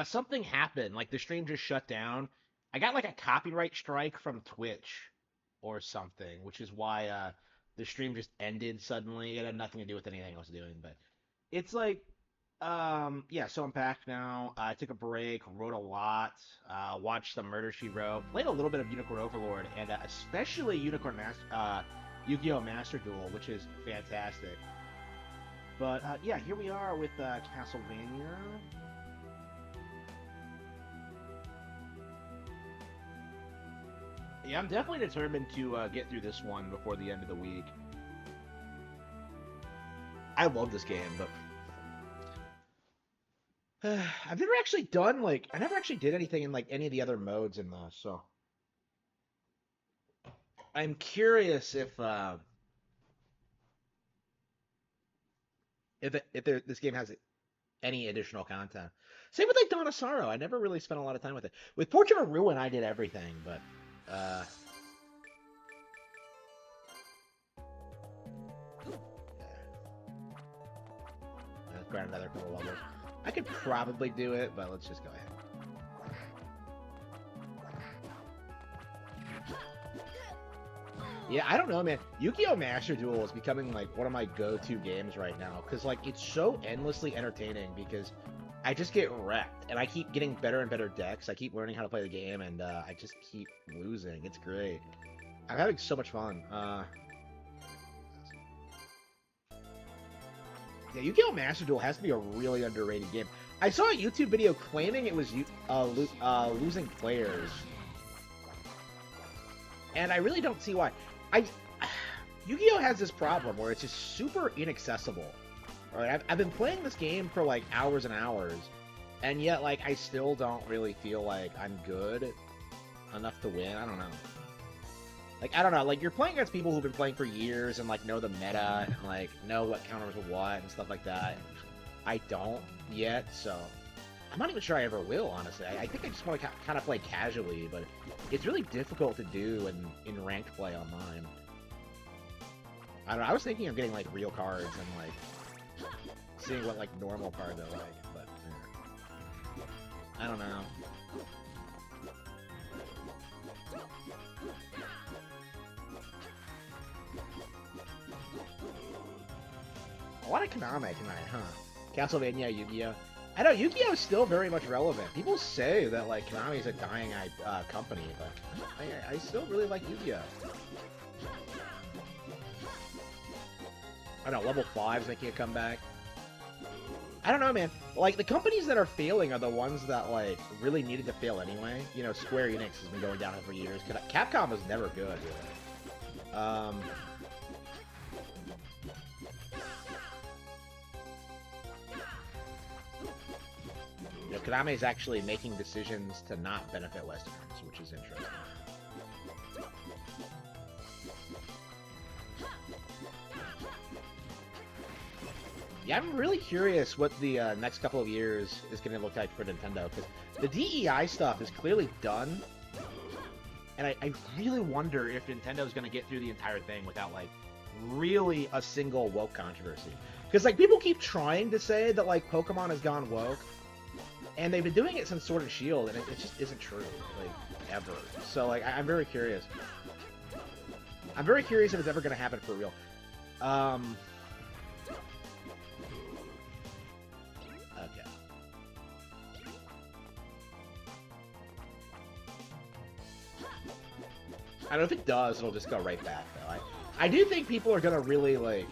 Something happened. Like the stream just shut down. I got like a copyright strike from Twitch or something, which is why the stream just ended suddenly. It had nothing to do with anything I was doing, but it's like yeah, so I'm back now. I took a break, wrote a lot, watched some Murder She Wrote, played a little bit of Unicorn Overlord, and especially Yu-Gi-Oh! Master Duel, which is fantastic. But yeah, here we are with Castlevania. Yeah, I'm definitely determined to get through this one before the end of the week. I love this game, but I've never actually done like I never actually did anything in like any of the other modes in this, so I'm curious if this game has any additional content. Same with like Dawn of Sorrow. I never really spent a lot of time with it. With Portrait of Ruin, I did everything, but uh, let's grind another couple levels. I could probably do it, but let's just go ahead. Yeah, I don't know, man. Yu-Gi-Oh! Master Duel is becoming like one of my go-to games right now because like it's so endlessly entertaining because I just get wrecked and I keep getting better and better decks. I keep learning how to play the game and I just keep losing. It's great. I'm having so much fun. Yeah, Yu-Gi-Oh! Master Duel has to be a really underrated game. I saw a YouTube video claiming it was losing players, and I really don't see why. I Yu-Gi-Oh has this problem where it's just super inaccessible. Right? I've been playing this game for like hours and hours, and yet like I still don't really feel like I'm good enough to win. I don't know. Like I don't know. Like you're playing against people who've been playing for years and like know the meta and like know what counters with what and stuff like that. I don't yet, so I'm not even sure I ever will. Honestly, I think I just want to kind of play casually, but it's really difficult to do in ranked play online. I don't know. I was thinking of getting like real cards and like seeing what like normal cards are like, but I don't know. A lot of Konami tonight, huh? Castlevania, Yu-Gi-Oh. I know Yu-Gi-Oh is still very much relevant. People say that like Konami is a dying company, but I still really like Yu-Gi-Oh. I don't know, level 5's making a comeback. I don't know, man. Like, the companies that are failing are the ones that, like, really needed to fail anyway. You know, Square Enix has been going down for years. Capcom was never good, really. You know, Konami is actually making decisions to not benefit Westerners, which is interesting. Yeah, I'm really curious what the next couple of years is going to look like for Nintendo, because the DEI stuff is clearly done, and I really wonder if Nintendo's going to get through the entire thing without, like, really a single woke controversy. Because, like, people keep trying to say that, like, Pokemon has gone woke, and they've been doing it since Sword and Shield, and it just isn't true, like, ever. So, like, I'm very curious. I'm very curious if it's ever going to happen for real. Okay. I don't know if it does, it'll just go right back, though. I do think people are gonna really, like,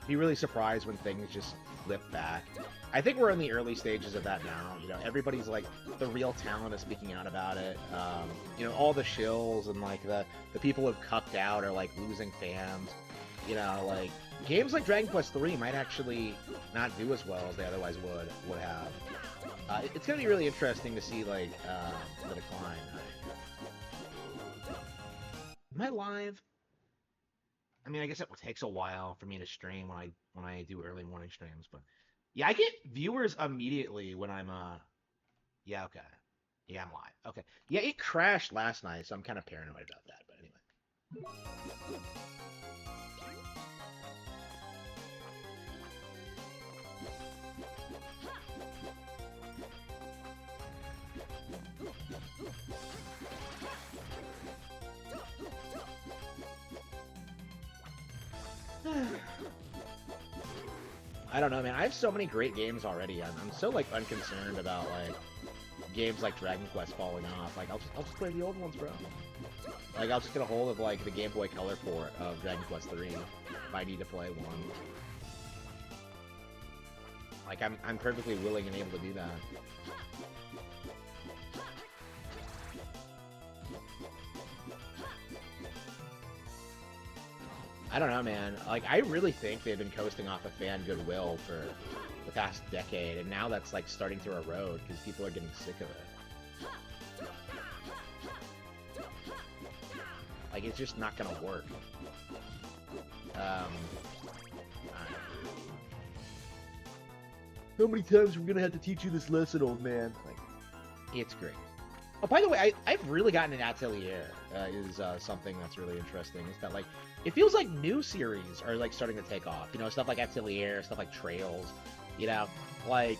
be really surprised when things just flip back. I think we're in the early stages of that now. You know, everybody's, like, the real talent is speaking out about it. You know, all the shills and, like, the people who've cucked out are, like, losing fans. You know, like, games like Dragon Quest III might actually not do as well as they otherwise would have. It's gonna be really interesting to see, like, the decline. Am I live? I mean, I guess it takes a while for me to stream when I do early morning streams, but yeah, I get viewers immediately when I'm yeah, okay. Yeah, I'm live. Okay. Yeah, it crashed last night, so I'm kind of paranoid about that, but anyway. I don't know, man. I have so many great games already. I'm so like unconcerned about like games like Dragon Quest falling off. Like I'll just play the old ones, bro. Like I'll just get a hold of like the Game Boy Color port of Dragon Quest 3 if I need to play one. Like I'm perfectly willing and able to do that. I don't know, man. Like, I really think they've been coasting off of fan goodwill for the past decade, and now that's, like, starting to erode because people are getting sick of it. Like, it's just not gonna work. How many times are we gonna have to teach you this lesson, old man? Like, it's great. Oh, by the way, I've really gotten an Atelier, is something that's really interesting. Is that, like, it feels like new series are, like, starting to take off. You know, stuff like Atelier, stuff like Trails, you know? Like,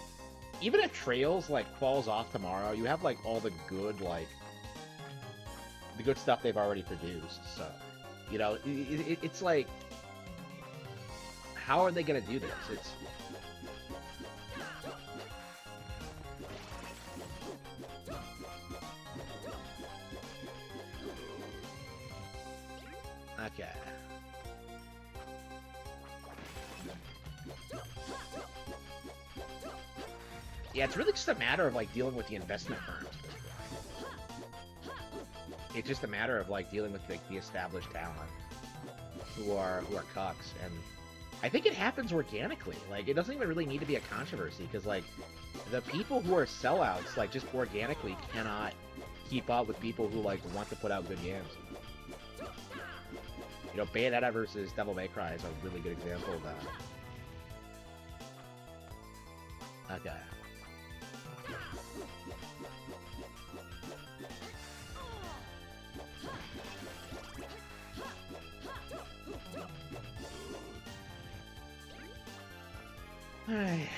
even if Trails, like, falls off tomorrow, you have, like, all the good, like, the good stuff they've already produced. So, you know, it's like, how are they gonna do this? It's... Okay. Yeah, it's really just a matter of, like, dealing with the investment firms. It's just a matter of, like, dealing with, like, the established talent who are cucks, and I think it happens organically. Like, it doesn't even really need to be a controversy, because, like, the people who are sellouts, like, just organically cannot keep up with people who, like, want to put out good games. You know, Bayonetta versus Devil May Cry is a really good example of that. Okay. Alright.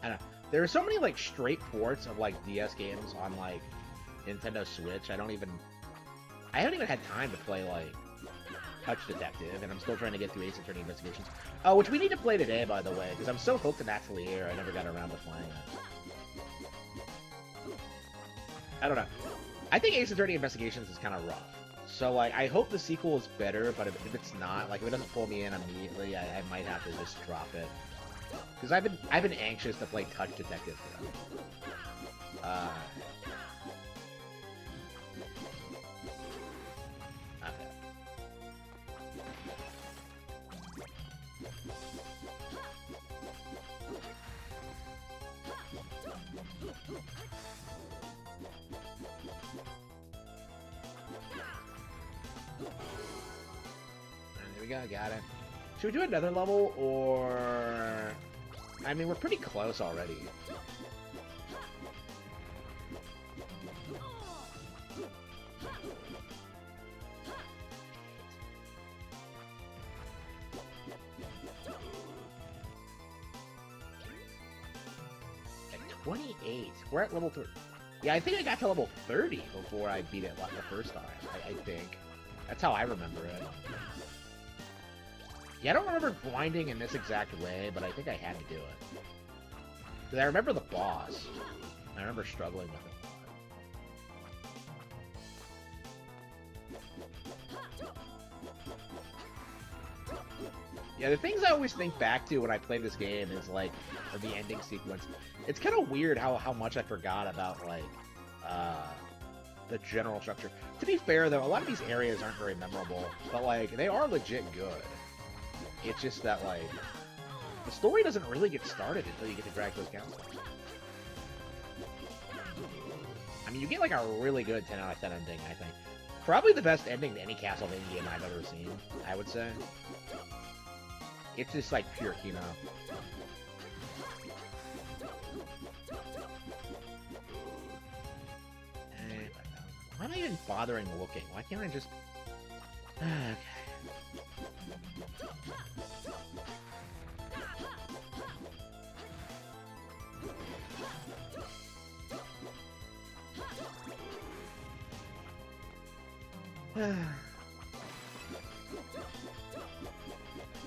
I don't know. There are so many, like, straight ports of, like, DS games on, like, Nintendo Switch. I haven't even had time to play, like, Touch Detective, and I'm still trying to get through Ace Attorney Investigations. Oh, which we need to play today, by the way, because I'm so hooked in Atelier, I never got around to playing it. I don't know. I think Ace Attorney Investigations is kind of rough. So, like, I hope the sequel is better, but if it's not, like, if it doesn't pull me in immediately, I might have to just drop it. Because I've been anxious to play Touch Detective. Okay. There we go, got it. Should we do another level, or... I mean, we're pretty close already. At 28. We're at level 3. Yeah, I think I got to level 30 before I beat it the first time, I think. That's how I remember it. Yeah, I don't remember grinding in this exact way, but I think I had to do it. Because I remember the boss. I remember struggling with it. Yeah, the things I always think back to when I play this game is, like, the ending sequence. It's kind of weird how much I forgot about, like, the general structure. To be fair, though, a lot of these areas aren't very memorable, but, like, they are legit good. It's just that, like, the story doesn't really get started until you get to Dracula's Council. I mean, you get, like, a really good 10 out of 10 ending, I think. Probably the best ending to any Castlevania game I've ever seen, I would say. It's just, like, pure Kino. Why am I even bothering looking? Why can't I just... Okay.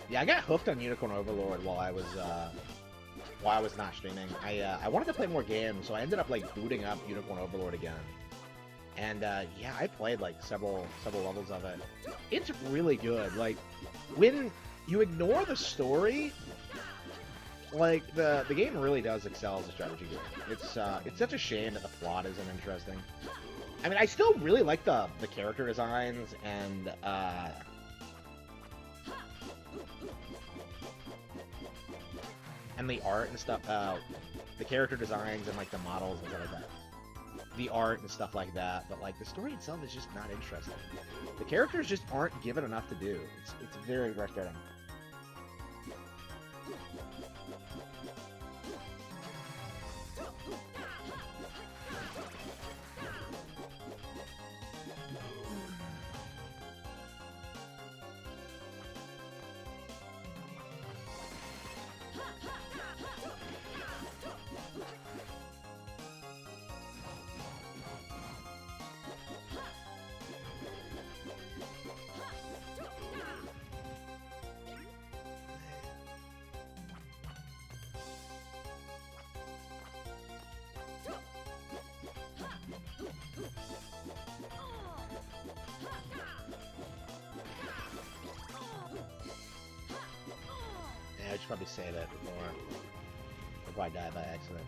Yeah, I got hooked on Unicorn Overlord while I was not streaming. I wanted to play more games, so I ended up like booting up Unicorn Overlord again. And yeah, I played like several levels of it. It's really good. Like when you ignore the story, like the game really does excel as a strategy game. It's such a shame that the plot isn't interesting. I mean, I still really like the character designs and the art and stuff. The character designs and like the models and stuff like that. The art and stuff like that, but like the story itself is just not interesting. The characters just aren't given enough to do. It's very frustrating. I should probably say that before I die by accident.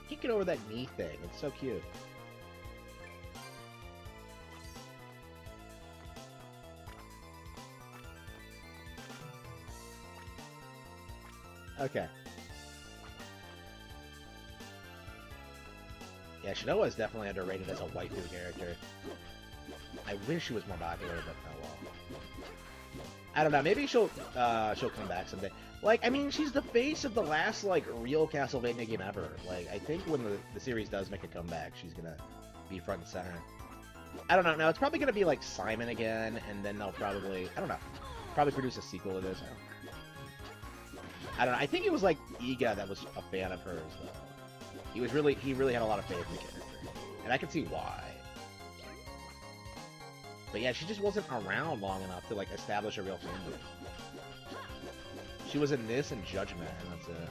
Can't get over that knee thing. It's so cute. Okay. Yeah, Shinoa is definitely underrated as a waifu character. I wish she was more popular, but oh well. I don't know. Maybe she'll come back someday. Like, I mean, she's the face of the last like real Castlevania game ever. Like, I think when the series does make a comeback, she's gonna be front and center. I don't know. Now it's probably gonna be like Simon again, and then they'll probably probably produce a sequel to this. I don't know. I think it was like Iga that was a fan of hers though. He really had a lot of faith in the character, and I can see why. But yeah, she just wasn't around long enough to like establish a real fan base. She was in this and Judgment, and that's it.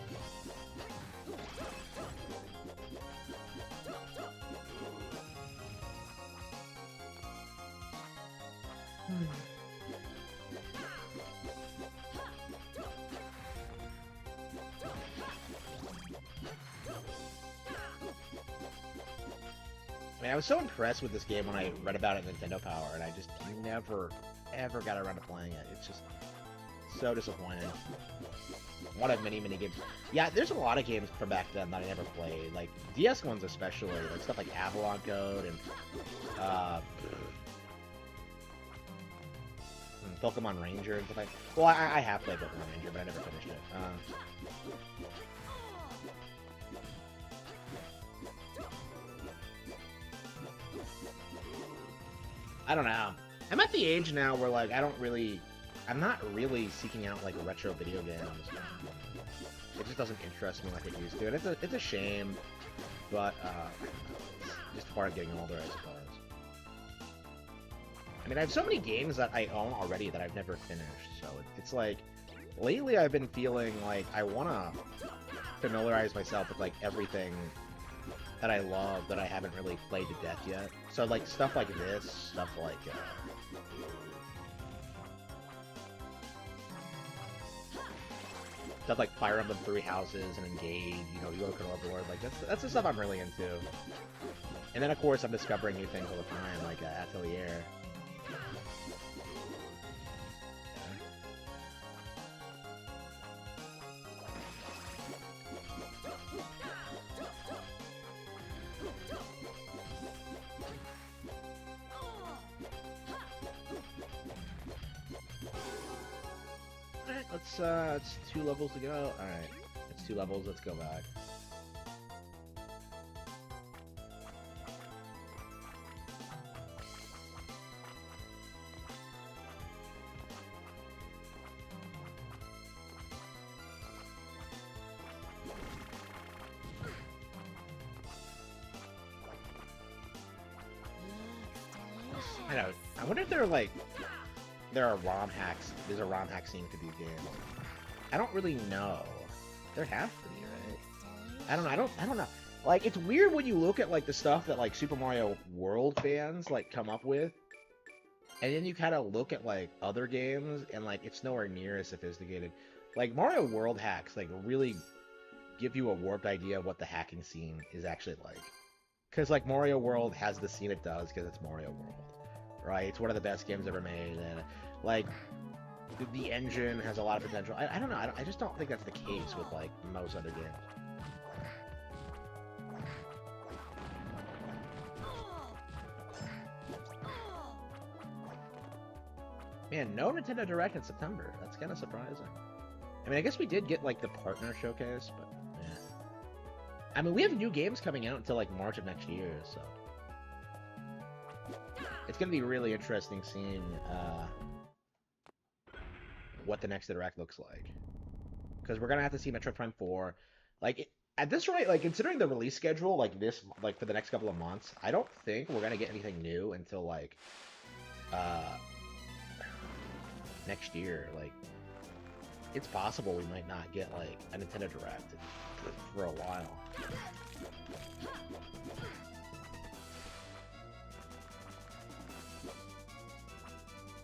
I mean, I was so impressed with this game when I read about it in Nintendo Power, and I just never, ever got around to playing it. It's just so disappointing. One of many games. Yeah, there's a lot of games from back then that I never played. Like, DS ones especially. Like, stuff like Avalon Code and, Pokemon Ranger and stuff like that. Well, I have played Pokemon Ranger, but I never finished it. I don't know. I'm at the age now where, like, I'm not really seeking out, like, retro video games. It just doesn't interest me like it used to. And it's a shame, but, it's just part of getting older, I suppose. I mean, I have so many games that I own already that I've never finished, so it's like, lately I've been feeling like I want to familiarize myself with, like, everything that I love that I haven't really played to death yet. So, like, stuff like this, stuff like, stuff like Fire Emblem Three Houses and Engage, you know, Unicorn Overlord, like, that's the stuff I'm really into. And then, of course, I'm discovering new things all the time, like, Atelier. It's 2 levels to go. Alright. It's 2 levels, let's go back. I know. I wonder if there are ROM hacks. There's a ROM hack scene for these games. I don't really know. There have to be, right? I don't know. I don't know. Like, it's weird when you look at like the stuff that like Super Mario World fans like come up with, and then you kind of look at like other games, and like it's nowhere near as sophisticated. Like Mario World hacks like really give you a warped idea of what the hacking scene is actually like. Because like Mario World has the scene it does because it's Mario World, right? It's one of the best games ever made, and like the engine has a lot of potential. I don't know. I just don't think that's the case with like most other games. Man, no Nintendo Direct in September. That's kind of surprising. I mean, I guess we did get like the partner showcase, but yeah. I mean, we have new games coming out until like March of next year, so it's gonna be really interesting seeing what the next Direct looks like. Because we're gonna have to see Metroid Prime 4. Like at this rate, like considering the release schedule, like this, like for the next couple of months, I don't think we're gonna get anything new until like next year. Like it's possible we might not get like a Nintendo Direct for a while.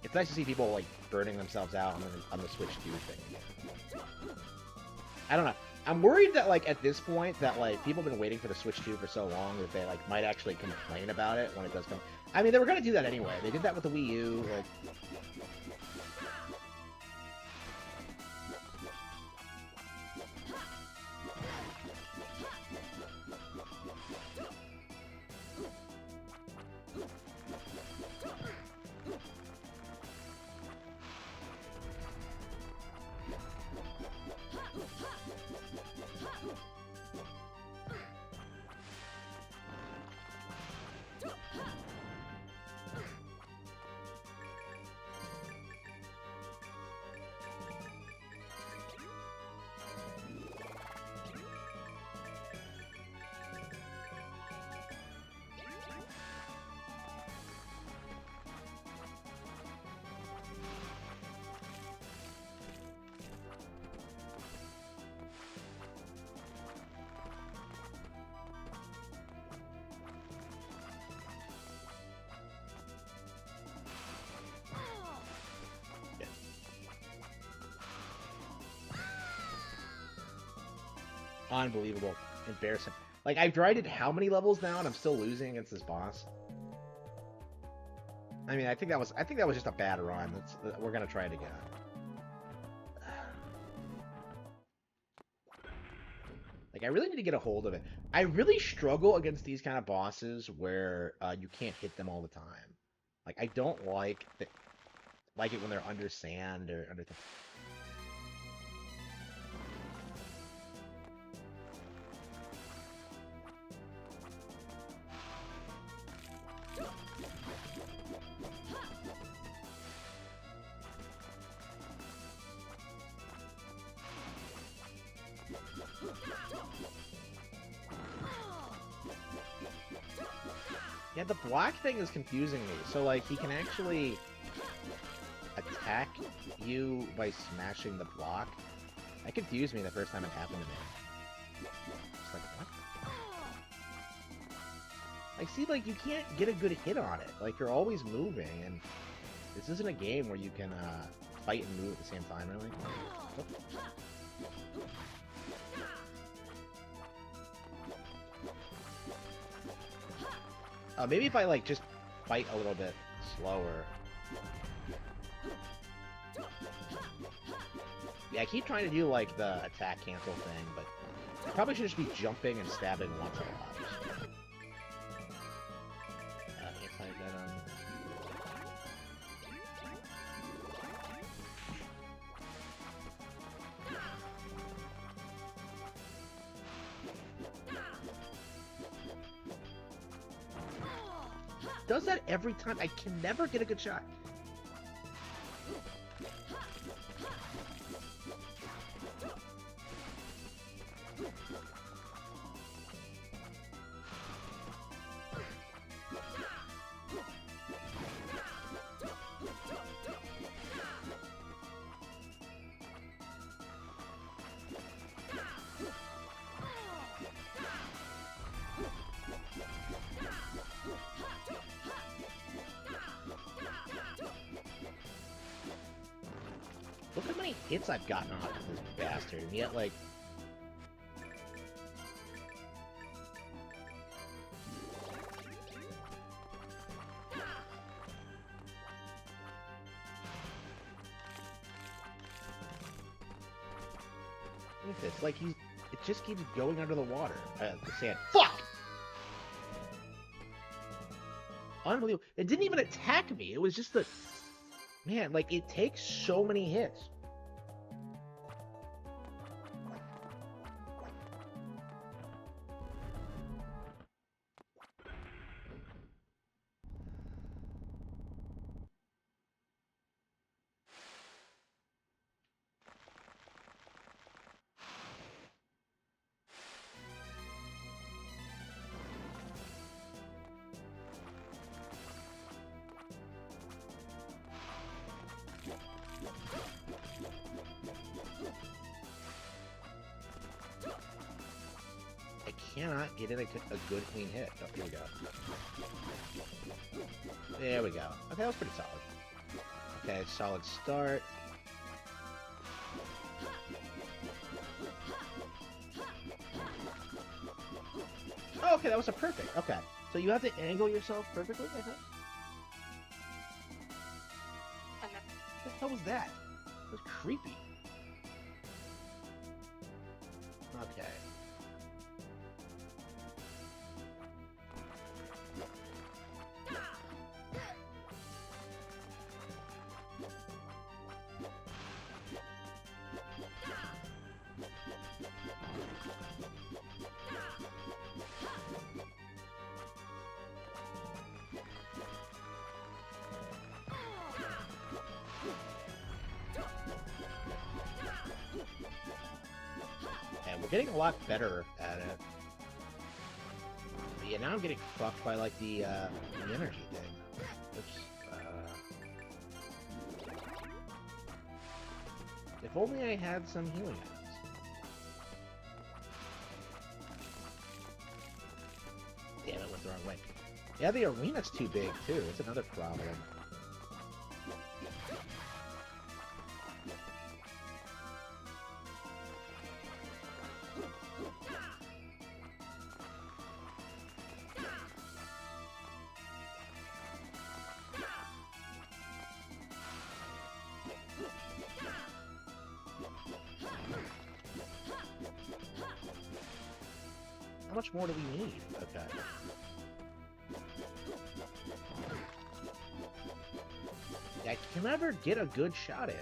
It's nice to see people like burning themselves out on the Switch 2 thing. I don't know. I'm worried that like at this point that like people have been waiting for the Switch 2 for so long that they like might actually complain about it when it does come. I mean, they were gonna do that anyway. They did that with the Wii U. Like, unbelievable, embarrassing. Like I've grinded how many levels now, and I'm still losing against this boss. I mean, I think that was just a bad run. We're gonna try it again. Like I really need to get a hold of it. I really struggle against these kind of bosses where you can't hit them all the time. Like I don't like it when they're under sand or under. Yeah, the block thing is confusing me. So, like, he can actually attack you by smashing the block. That confused me the first time it happened to me. It's like, what? I see, like, you can't get a good hit on it. Like, you're always moving, and this isn't a game where you can fight and move at the same time, really. Oh. Maybe if I, like, just fight a little bit slower. Yeah, I keep trying to do, like, the attack cancel thing, but I probably should just be jumping and stabbing once a lot. Anti-venom. Does that every time? I can never get a good shot. hits I've gotten off of this bastard, and yet, like... Look at this, like, it just keeps going under the water. The sand. Fuck! Unbelievable. It didn't even attack me. It was just the... Man, like, it takes so many hits. Cannot get in a good clean hit. Oh, here we go. There we go. Okay, that was pretty solid. Okay, solid start. Oh, okay, that was a perfect. Okay, so you have to angle yourself perfectly, I think? What the hell was that? That was creepy. Okay. Getting a lot better at it. But yeah, now I'm getting fucked by like the energy thing. Which, if only I had some healing items. Damn, it went the wrong way. Yeah, the arena's too big too. That's another problem. How much more do we need? Okay. I can never get a good shot in.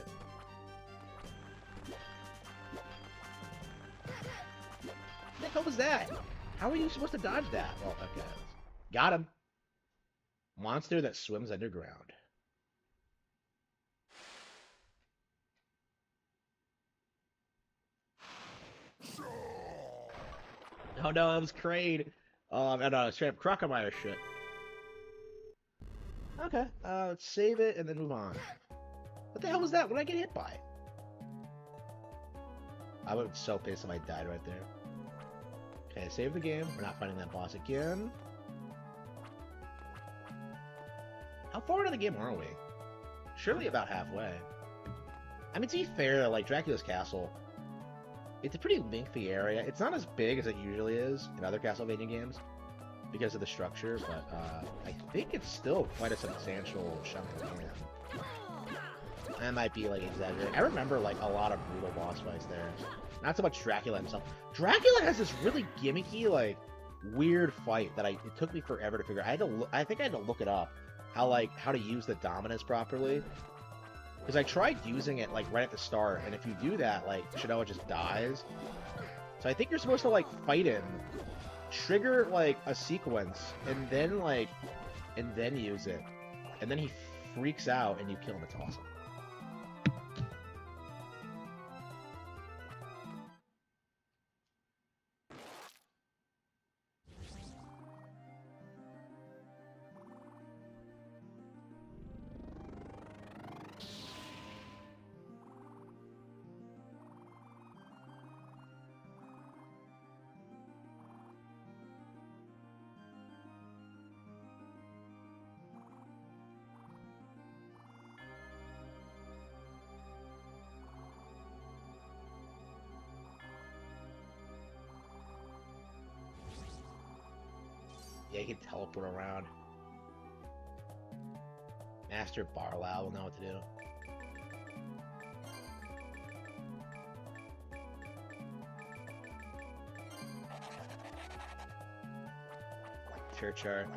What the hell was that? How are you supposed to dodge that? Well, okay. Got him. Monster that swims underground. Oh no, that was Crane. And straight up Crocomire shit. Okay, let's save it and then move on. What the hell was that? What did I get hit by? I would be so pissed if I died right there. Okay, save the game. We're not fighting that boss again. How far into the game are we? Surely about halfway. I mean, to be fair, like, Dracula's Castle, it's a pretty lengthy area. It's not as big as it usually is in other Castlevania games because of the structure, but I think it's still quite a substantial chunk of the game. I might be, like, exaggerating. I remember, like, a lot of brutal boss fights there. Not so much Dracula himself. Dracula has this really gimmicky, like, weird fight that it took me forever to figure out. I think I had to look it up, how to use the Dominus properly. Because I tried using it, like, right at the start, and if you do that, like, Shinoa just dies. So I think you're supposed to, like, fight him, trigger, like, a sequence, and then use it. And then he freaks out, and you kill him. It's awesome. Yeah, he can teleport around. Master Barlow will know what to do. Church art.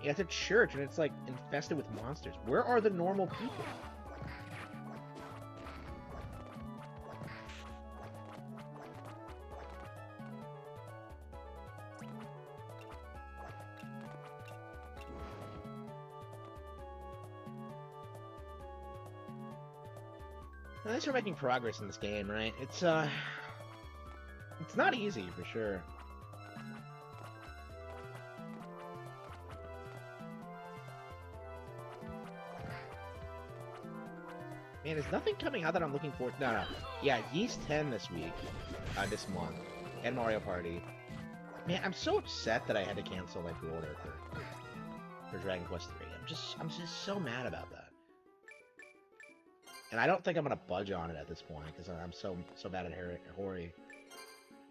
Yeah, it's a church and it's like infested with monsters. Where are the normal people? At least we're making progress in this game, right? It's not easy for sure. Man, is nothing coming out that I'm looking forward to? No. Yeah, Yeast 10 this week, this month, and Mario Party. Man, I'm so upset that I had to cancel my pre-order for Dragon Quest 3. I'm just so mad about that. And I don't think I'm gonna budge on it at this point because I'm so bad at Hori.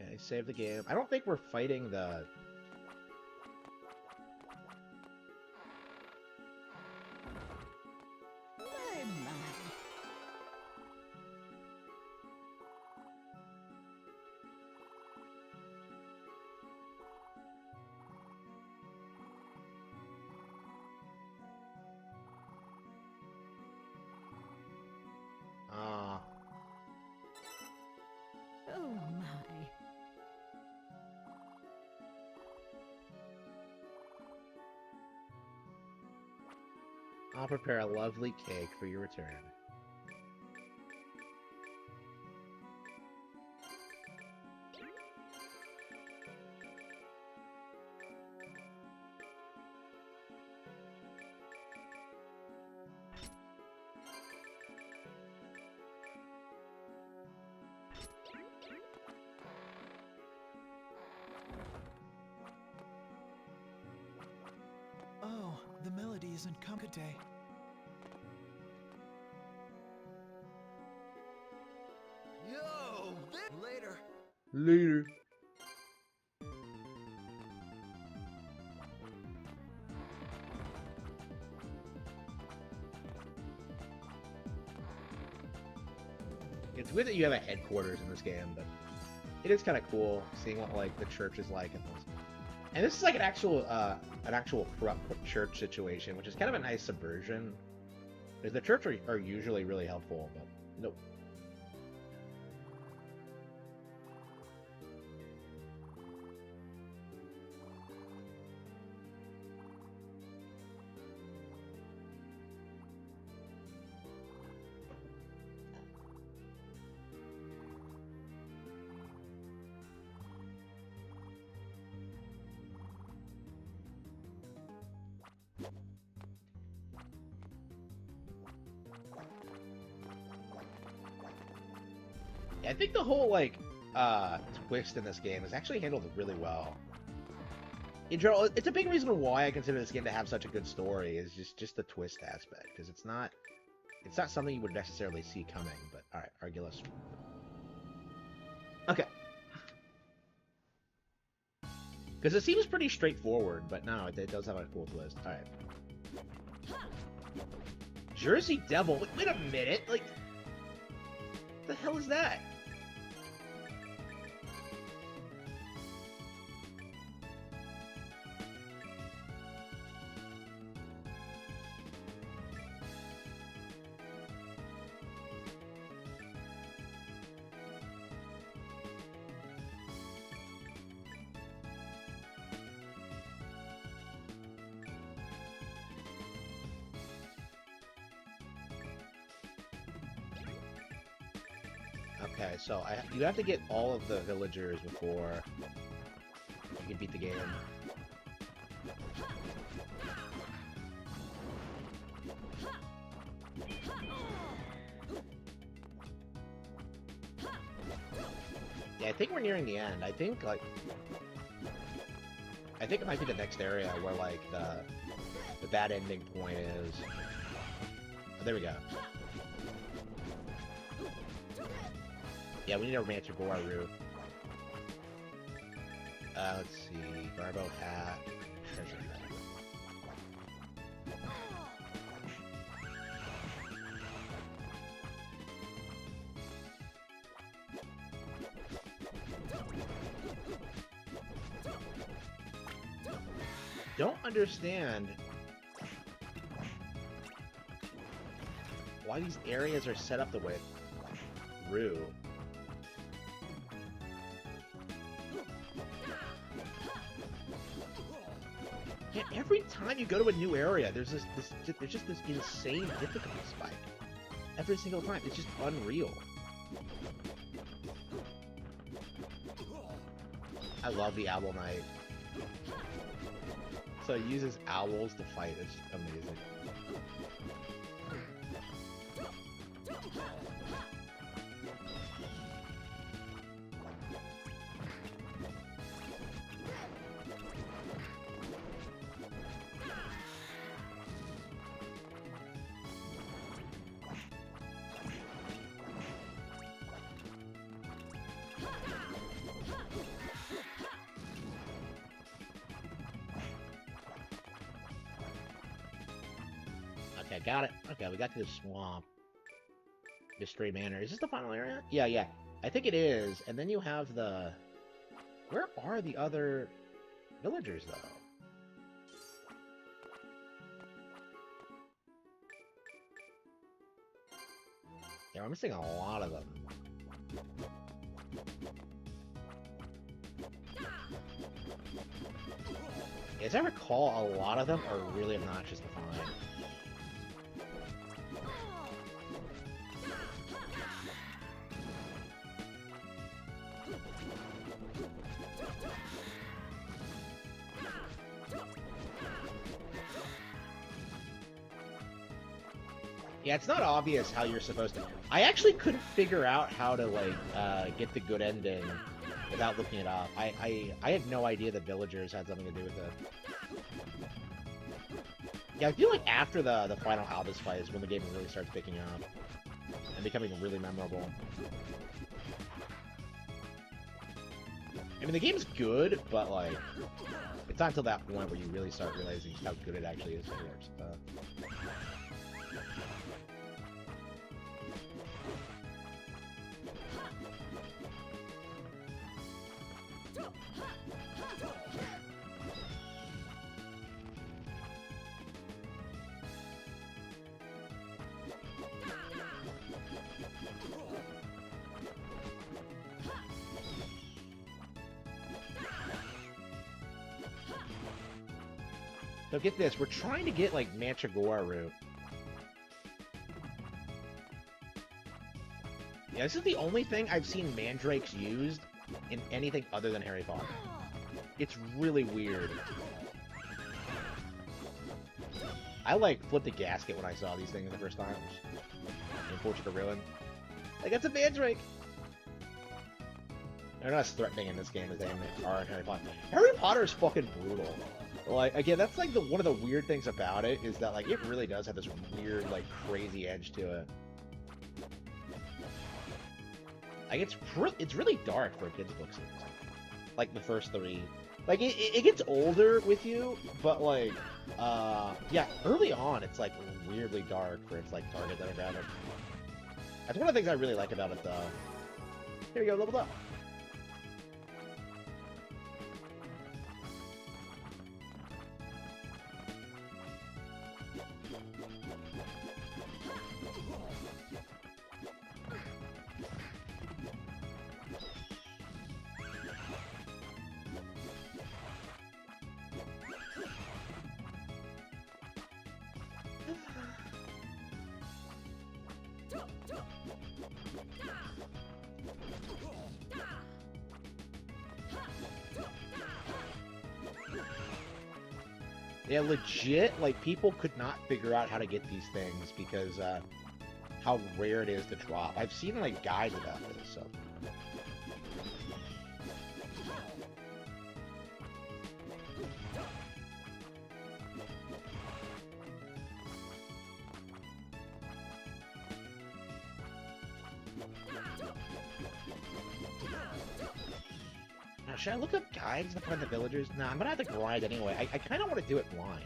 Okay, save the game. I don't think we're fighting the. Oh my. I'll prepare a lovely cake for your return. Oh, the melody isn't come today. Yo, later. Later. It's weird that you have a headquarters in this game, but it is kind of cool seeing what like the church is like and those. And this is like an actual corrupt church situation, which is kind of a nice subversion. Because the church are usually really helpful, but nope. I think the whole like twist in this game is actually handled really well. In general, it's a big reason why I consider this game to have such a good story is just the twist aspect, because it's not something you would necessarily see coming. But all right, Argulus. Okay. Because it seems pretty straightforward, but no, it does have a cool twist. All right. Jersey Devil. Wait a minute, like, what the hell is that? Okay, so you have to get all of the villagers before you can beat the game. Yeah, I think we're nearing the end. I think it might be the next area where like the bad ending point is. Oh, there we go. Yeah, we need a Rancher Boaru. Let's see. Garbo hat. Treasure bag. Don't understand why these areas are set up the way. Rue. Yeah, every time you go to a new area, there's just this insane difficulty spike. Every single time, it's just unreal. I love the Owl Knight. So he uses owls to fight. It's just amazing. Okay, got it. Okay, we got to the swamp. Mystery Manor. Is this the final area? Yeah, yeah. I think it is. And then you have the... Where are the other villagers, though? Yeah, we're missing a lot of them. As I recall, a lot of them are really obnoxious to find. Yeah, it's not obvious how you're supposed to... I actually couldn't figure out how to, like, get the good ending without looking it up. I had no idea the villagers had something to do with it. Yeah, I feel like after the final Albus fight is when the game really starts picking up and becoming really memorable. I mean, the game's good, but, like, it's not until that point where you really start realizing just how good it actually is for your stuff. So get this, we're trying to get, like, Manchagora route. Yeah, this is the only thing I've seen mandrakes used in anything other than Harry Potter. It's really weird. I, like, flipped a gasket when I saw these things the first time. In Fortune of Ruin. Like, that's a mandrake! They're not as threatening in this game as they are in Harry Potter. Harry Potter is fucking brutal. Like, again, that's like one of the weird things about it is that, like, it really does have this weird, like, crazy edge to it. Like, it's really dark for a kid's book series. Like, the first three. Like, it gets older with you, but, like, yeah, early on, it's, like, weirdly dark for its, like, target demographic. That's one of the things I really like about it, though. Here we go, leveled up. Yeah, legit, like, people could not figure out how to get these things because, how rare it is to drop. I've seen, like, guides about this, so... should I look up guides to find the villagers? Nah, I'm gonna have to grind anyway. I kind of want to do it blind.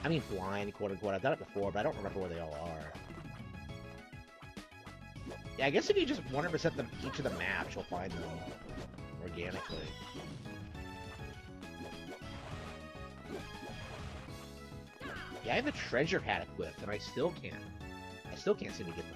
I mean blind, quote-unquote. I've done it before, but I don't remember where they all are. Yeah, I guess if you just 100% them each of the maps, you'll find them organically. Yeah, I have the treasure hat equipped, and I still can't seem to get them.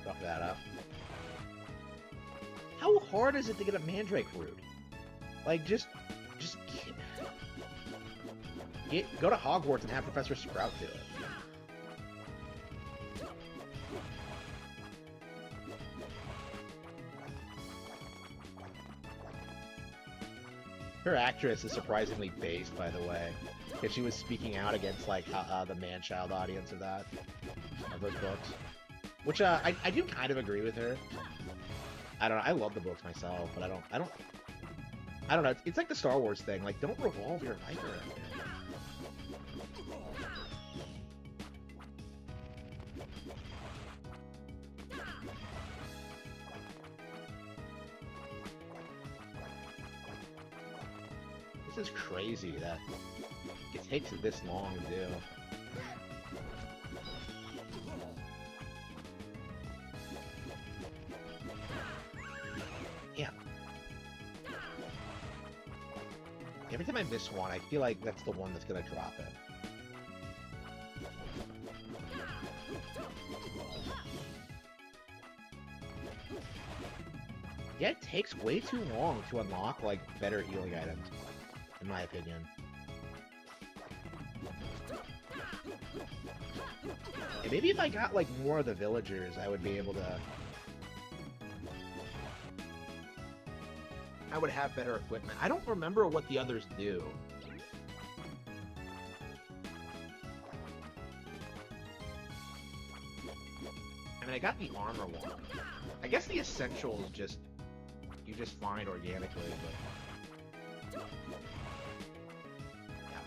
Fuck that up. How hard is it to get a mandrake root? Like, just go to Hogwarts and have Professor Sprout do it. Her actress is surprisingly based, by the way, because she was speaking out against like the man-child audience of those books, which I do kind of agree with her. I don't know. I love the books myself, but I don't know. It's like the Star Wars thing. Like, don't revolve your life around it. This is crazy that it takes this long to do. Yeah. Every time I miss one, I feel like that's the one that's gonna drop it. Yeah, it takes way too long to unlock, like, better healing items, in my opinion. And maybe if I got, like, more of the villagers, I would be able to... I would have better equipment. I don't remember what the others do. I mean, I got the armor one. I guess the essentials just... you just find organically, but... got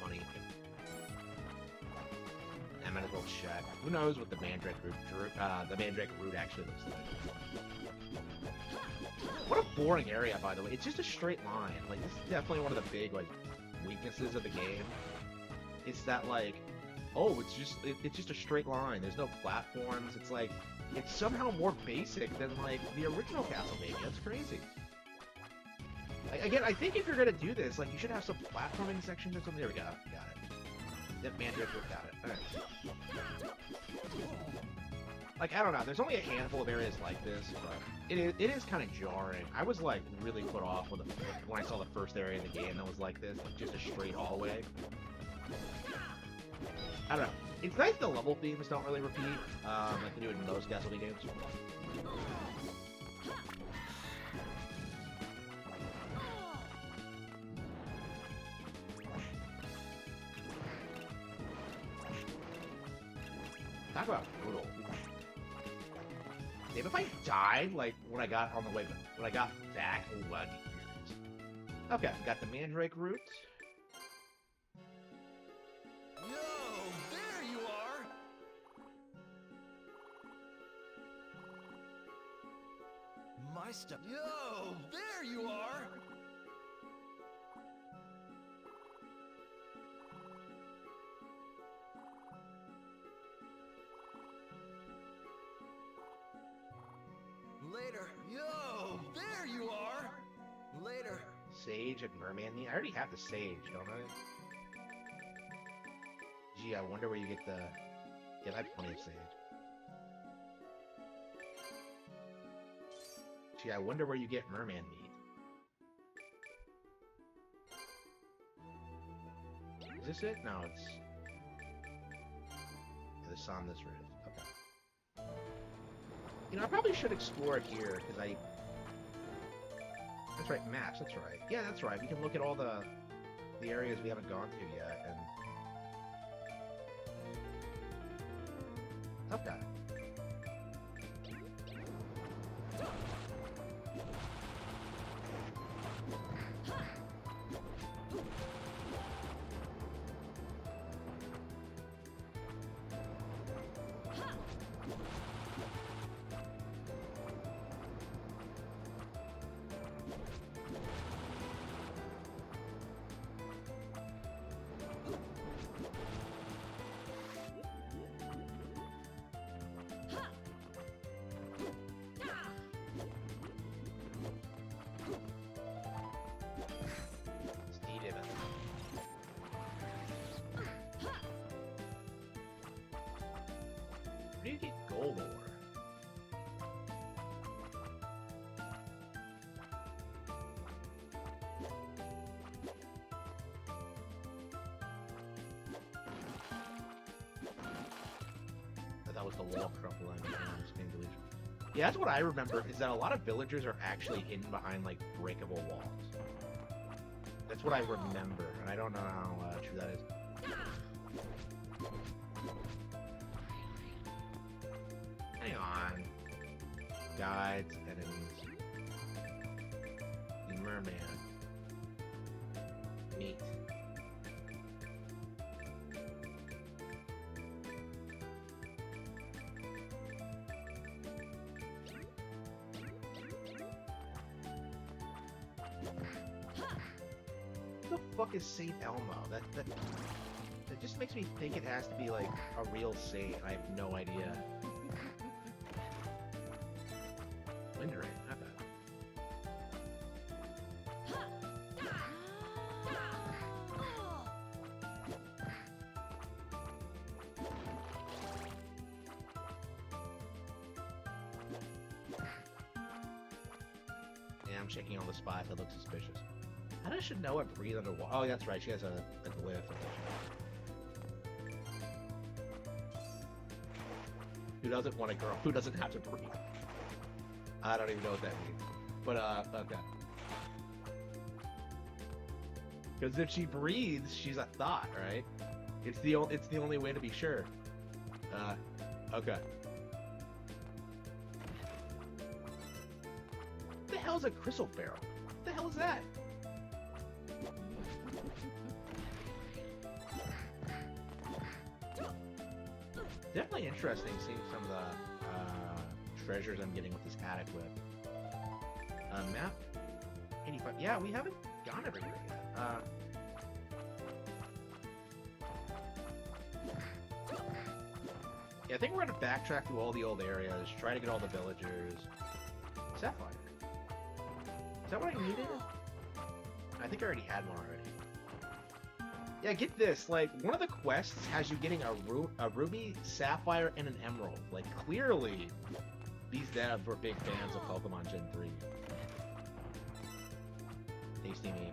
money. I might as well check. Who knows what the mandrake root actually looks like. What a boring area, by the way. It's just a straight line. Like, this is definitely one of the big, like, weaknesses of the game. It's that, like, oh, it's just a straight line. There's no platforms. It's like, it's somehow more basic than, like, the original Castlevania. It's crazy. Again, I think if you're gonna do this, like, you should have some platforming sections or something. There we go. Got it. That mandrake root got it. Alright. Like, I don't know, there's only a handful of areas like this, but it is kind of jarring. I was, like, really put off when I saw the first area of the game that was like this, like, just a straight hallway. I don't know. It's nice the level themes don't really repeat, like they do in most Castlevania games. Talk about brutal. Maybe if I died, like, when I got back, oh, I'd be furious. Okay, got the mandrake root. Yo, there you are! My stuff. Yo, there you are! Later. Yo, there you are! Later. Sage and merman meat. I already have the sage, don't I? Gee, I wonder where you get the... Yeah, I have plenty of sage. Gee, I wonder where you get merman meat. Is this it? No, it's... Yeah, this on this roof. Okay. You know, I probably should explore here, because I... That's right, maps, that's right. Yeah, that's right. We can look at all the areas we haven't gone to yet, and... Okay. was the wall crumbling. Yeah, that's what I remember, is that a lot of villagers are actually hidden behind, like, breakable walls. That's what I remember, and I don't know how true that is. Hang on. Guides, enemies. The merman. Meat. Who the fuck is Saint Elmo? That just makes me think it has to be like a real saint. I have no idea. Windray, not bad. Yeah, I'm checking all the spots that look suspicious. How does Shinoa breathe underwater? Oh, that's right. She has a glyph. Who doesn't want a girl who doesn't have to breathe? I don't even know what that means. But, okay. Because if she breathes, she's a thought, right? It's the only way to be sure. Okay. What the hell is a crystal barrel? What the hell is that? Definitely interesting seeing some of the treasures I'm getting with this attic whip. Map 85. Yeah, we haven't gone everywhere yet. Yeah, I think we're gonna backtrack through all the old areas, try to get all the villagers. Sapphire. Is that what I needed? I think I already had one already. Yeah, get this. Like, one of the quests has you getting a ruby, sapphire, and an emerald. Like, clearly, these devs were big fans of Pokemon Gen 3. Tasty meat.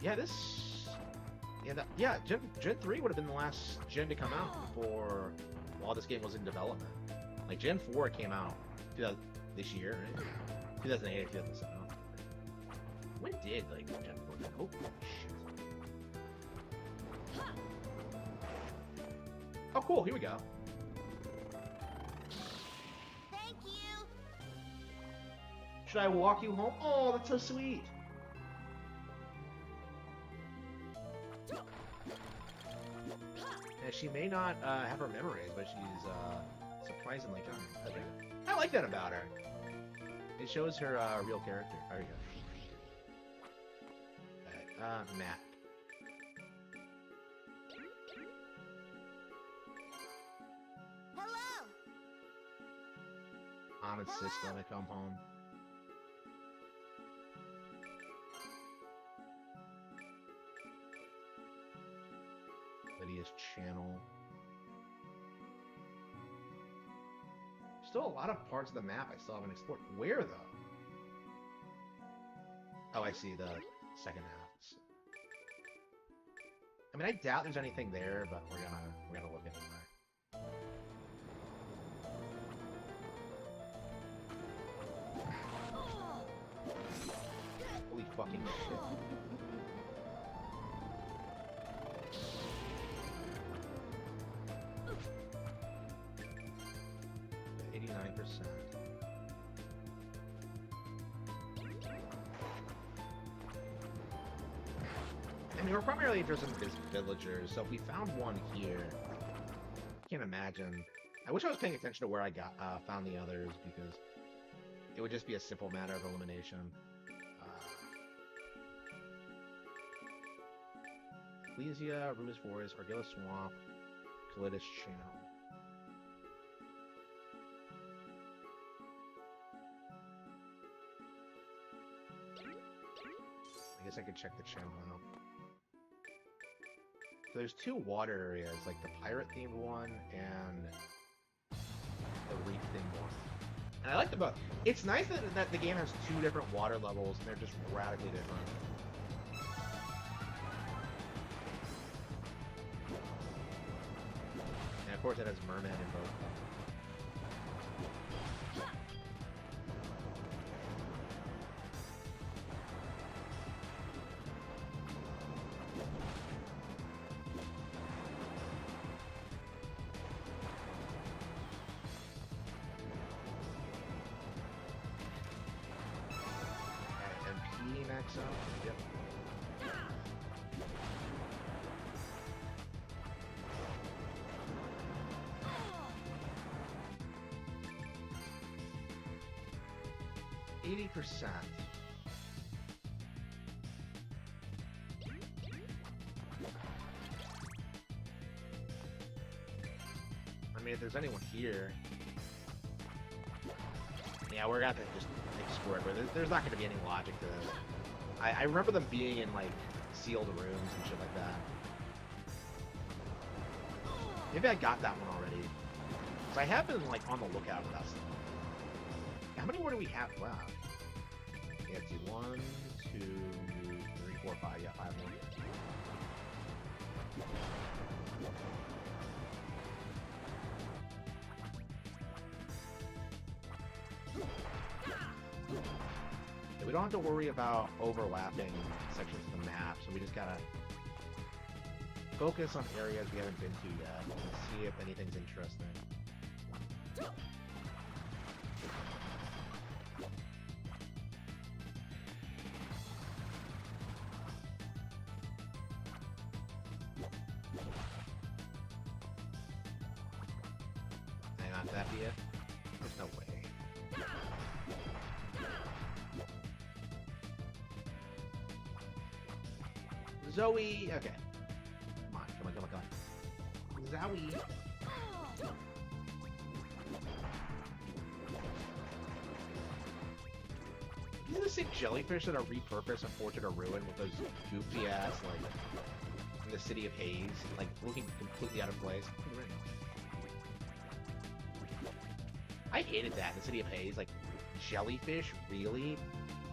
Yeah, this... Yeah, Gen 3 would have been the last gen to come out before while this game was in development. Like, Gen 4 came out this year, right? 2008 or 2007. When did, like, Gen 4 come out? Oh, shit. Oh, cool, here we go. Thank you. Should I walk you home? Oh, that's so sweet. Yeah, she may not have her memories, but she's surprisingly kind. Okay. I like that about her. It shows her real character. There you go. Map. Hello. Ahmed's sister gonna come home. Lydia's channel. Still a lot of parts of the map I still haven't explored. Where though? Oh, I see the second half. I mean, I doubt there's anything there, but we're gonna look anyway. Holy fucking shit. 89%. I mean, we're primarily interested in villagers, so if we found one here, I can't imagine. I wish I was paying attention to where I found the others, because it would just be a simple matter of elimination. Ecclesia, Rumus Forest, Argilla Swamp, Calidus Channel. I guess I could check the channel now. So there's two water areas, like the pirate-themed one and the reef-themed one. And I like them both. It's nice that the game has two different water levels, and they're just radically different. course, it has Merman in both. MP max out. Yep. %. I mean, if there's anyone here, yeah, we're gonna have to just explore it. But there's not gonna be any logic to this. I remember them being in like sealed rooms and shit like that. Maybe I got that one already. So I have been like on the lookout for that stuff. How many more do we have left? Yeah, let's see. 1, 2, 3, 4, 5. Yeah, 5 more. Yeah, we don't have to worry about overlapping sections of the map, so we just gotta focus on areas we haven't been to yet and see if anything's interesting. Hang on, that be it? There's no way. Zoe, okay. Come on, come on, come on, come on. Zoe. These are the same jellyfish that are repurposed and Fortune or Ruin with those goofy ass, like, in the city of Haze, like, looking completely out of place. I hated that in the city of Haze, like, jellyfish, really?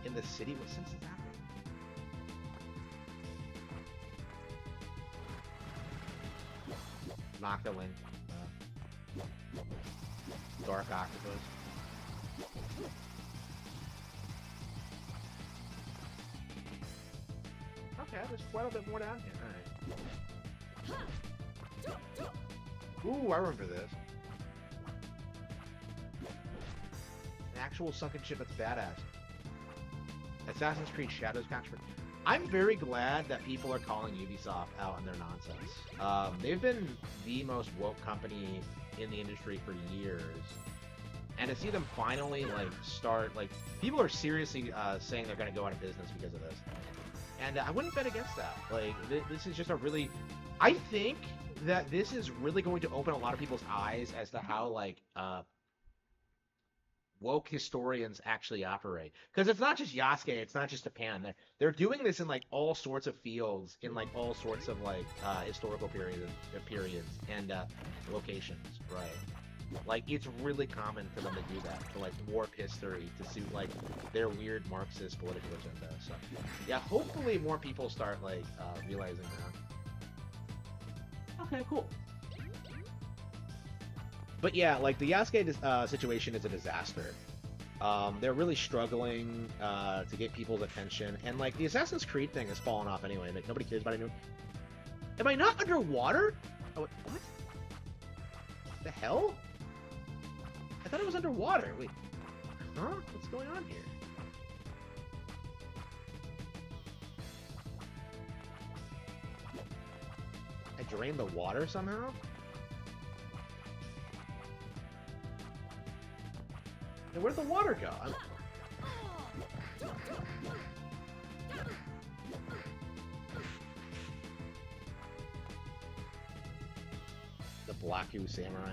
In the city? What sense is that? Noctilink. Dark Octopus. Okay, there's quite a bit more down here. Alright. Ooh, I remember this. An actual sunken ship that's badass. Assassin's Creed Shadows Contract. I'm very glad that people are calling Ubisoft out on their nonsense. They've been the most woke company in the industry for years. And to see them finally, like, start, like, people are seriously saying they're going to go out of business because of this. And I wouldn't bet against that. Like, this is just a really... I think that this is really going to open a lot of people's eyes as to how, like, woke historians actually operate. Because it's not just Yasuke, it's not just Japan. They're doing this in, like, all sorts of fields, in, like, all sorts of, like, historical periods and locations, right? Like, it's really common for them to do that, to, like, warp history to suit, like, their weird Marxist political agenda. So, yeah, hopefully more people start, like, realizing that. Okay, cool. But yeah, like, the Yasuke situation is a disaster. They're really struggling to get people's attention, and, like, the Assassin's Creed thing has fallen off anyway. Like, nobody cares about it anymore. Am I not underwater? Oh, what? The hell? I thought it was underwater. Wait. Huh? What's going on here? I drained the water somehow? And where'd the water go? The Blacku Samurai.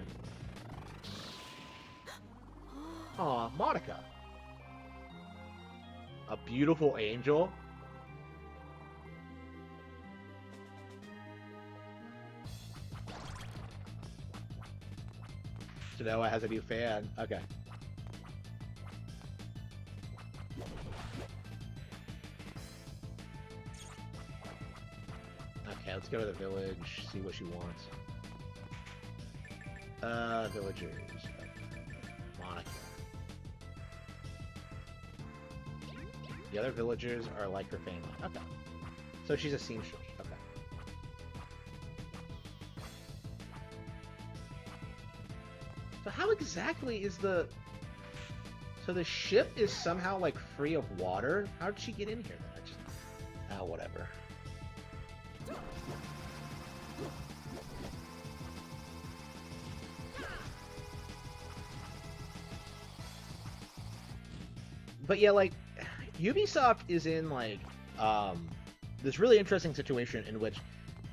Aw, Monica. A beautiful angel? Genoa has a new fan. Okay. Okay, let's go to the village, see what she wants. Villagers. Monica. The other villagers are like her family. Okay. So she's a seamstress. Okay. So how exactly is the... So the ship is somehow, like, free of water? How did she get in here, then? I just... Oh, whatever. But yeah, like, Ubisoft is in, like, this really interesting situation in which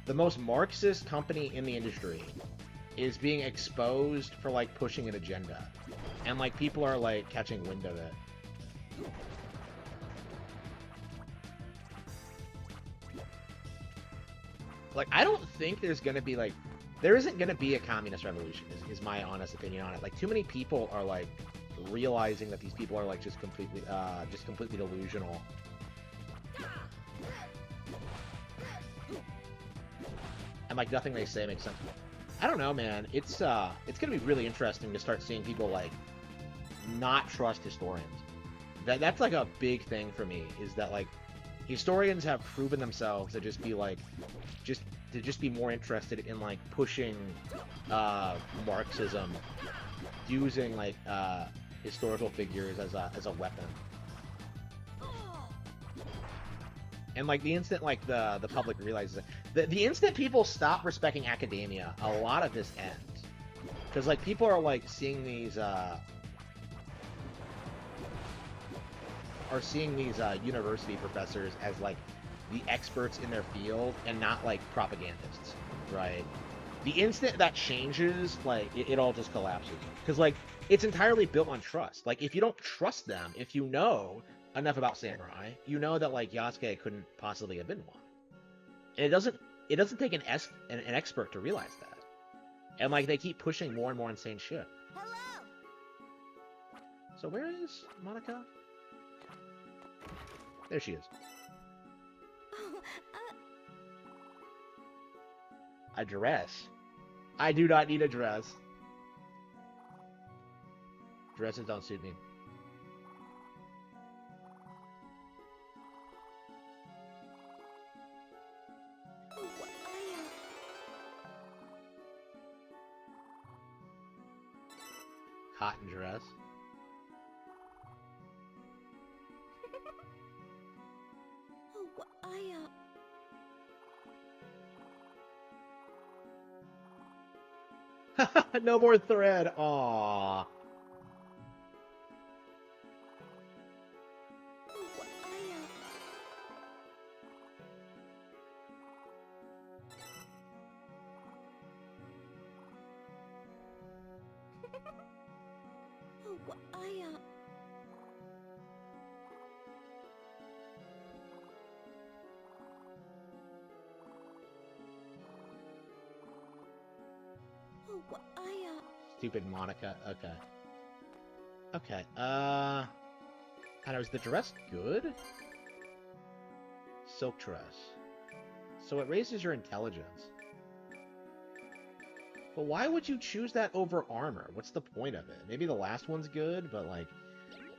the most Marxist company in the industry is being exposed for, like, pushing an agenda. And, like, people are, like, catching wind of it. Like, I don't think there's gonna be, like... There isn't gonna be a communist revolution, is my honest opinion on it. Like, too many people are, like, realizing that these people are, like, just completely delusional. And, like, nothing they say makes sense. I don't know, man. It's gonna be really interesting to start seeing people, like, not trust historians. That's, like, a big thing for me, is that, like, historians have proven themselves to just be, like, just be more interested in, like, pushing Marxism, using, like, historical figures as a weapon. And, like, the instant, like, the public realizes it, the instant people stop respecting academia, a lot of this ends. Because, like, people are, like, seeing these university professors as, like, the experts in their field and not, like, propagandists, right? The instant that changes, like, it all just collapses. Because, like, it's entirely built on trust. Like, if you don't trust them, if you know enough about samurai, you know that, like, Yasuke couldn't possibly have been one. And it doesn't take an expert to realize that. And, like, they keep pushing more and more insane shit. Hello. So where is Monica? There she is. Oh, A dress. I do not need a dress. Dresses don't suit me. Cotton dress. No more thread. Aww. Stupid Monica. Okay. Okay. I don't know, is the dress good? Silk dress. So it raises your intelligence. But why would you choose that over armor? What's the point of it? Maybe the last one's good, but like,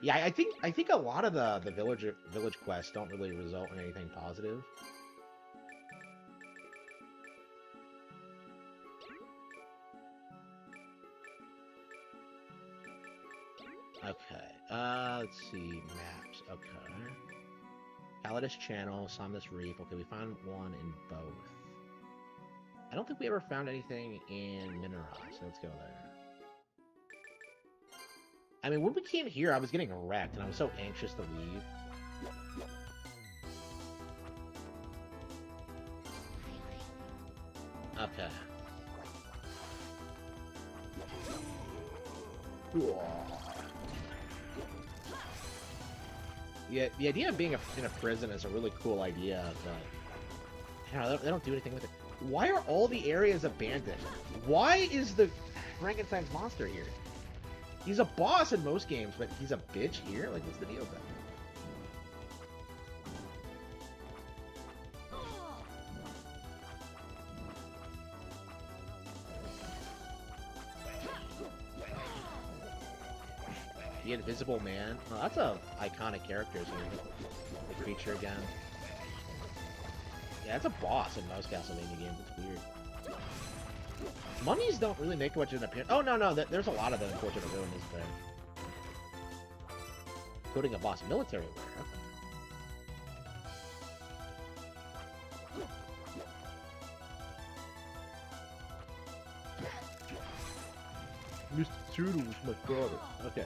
yeah, I think a lot of the village quests don't really result in anything positive. Okay, let's see, maps, okay. Calidus Channel, Somnus Reef, okay, we found one in both. I don't think we ever found anything in Minoras, so let's go there. I mean, when we came here, I was getting wrecked, and I was so anxious to leave. Okay. Yeah, the idea of being in a prison is a really cool idea, but I don't know, they don't do anything with it. Why are all the areas abandoned? Why is the Frankenstein's monster here? He's a boss in most games, but he's a bitch here? Like, what's the deal with that? The Invisible Man. Oh, that's a iconic character. So the creature again. Yeah, it's a boss in most Castlevania games. It's weird. Mummies don't really make much of an appearance. Oh, no, there's a lot of them, unfortunate ruin, isn't there? Including a boss military wear. Okay. Mr. Toodles, my father. Okay.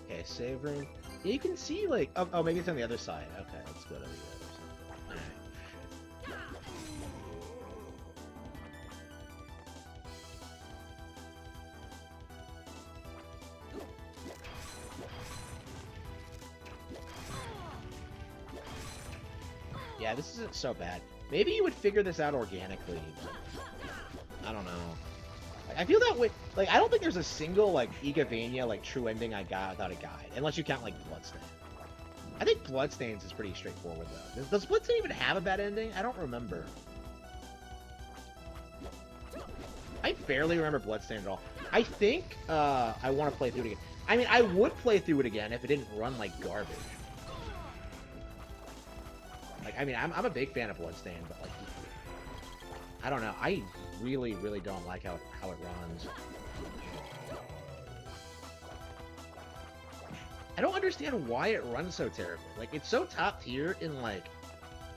Okay, save room. Yeah, you can see, like... Oh, maybe it's on the other side. Okay, let's go to the other side. Alright. Yeah, this isn't so bad. Maybe you would figure this out organically, but... I don't know. I feel that way. Like, I don't think there's a single, like, Igavania, like, true ending I got without a guide. Unless you count, like, Bloodstained. I think Bloodstained is pretty straightforward, though. Does Bloodstained even have a bad ending? I don't remember. I barely remember Bloodstained at all. I think, I want to play through it again. I mean, I would play through it again if it didn't run like garbage. Like, I mean, I'm a big fan of Bloodstained, but, like, I don't know. I really, really don't like how it runs. I don't understand why it runs so terribly. Like, it's so top tier in, like,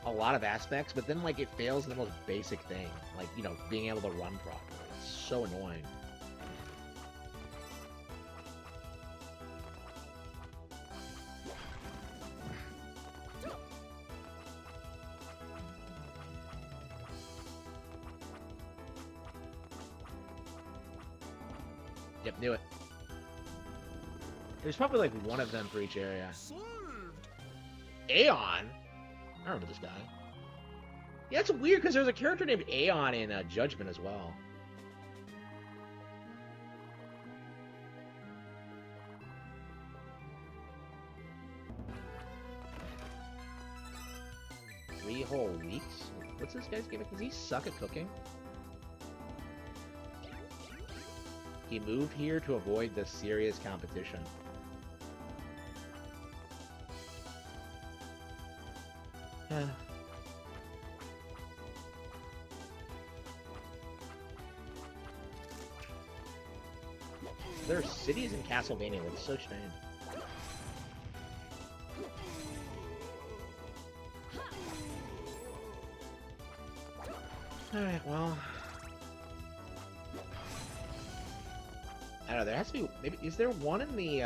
a lot of aspects, but then, like, it fails in the most basic thing. Like, you know, being able to run properly. It's so annoying. Yep, knew it. There's probably like one of them for each area. Aeon? I remember this guy. Yeah, it's weird because there's a character named Aeon in Judgment as well. Three whole weeks? What's this guy's gimmick? Does he suck at cooking? He moved here to avoid the serious competition. There are cities in Castlevania that's so strange. Alright, well... I don't know, there has to be... Maybe... Is there one in the,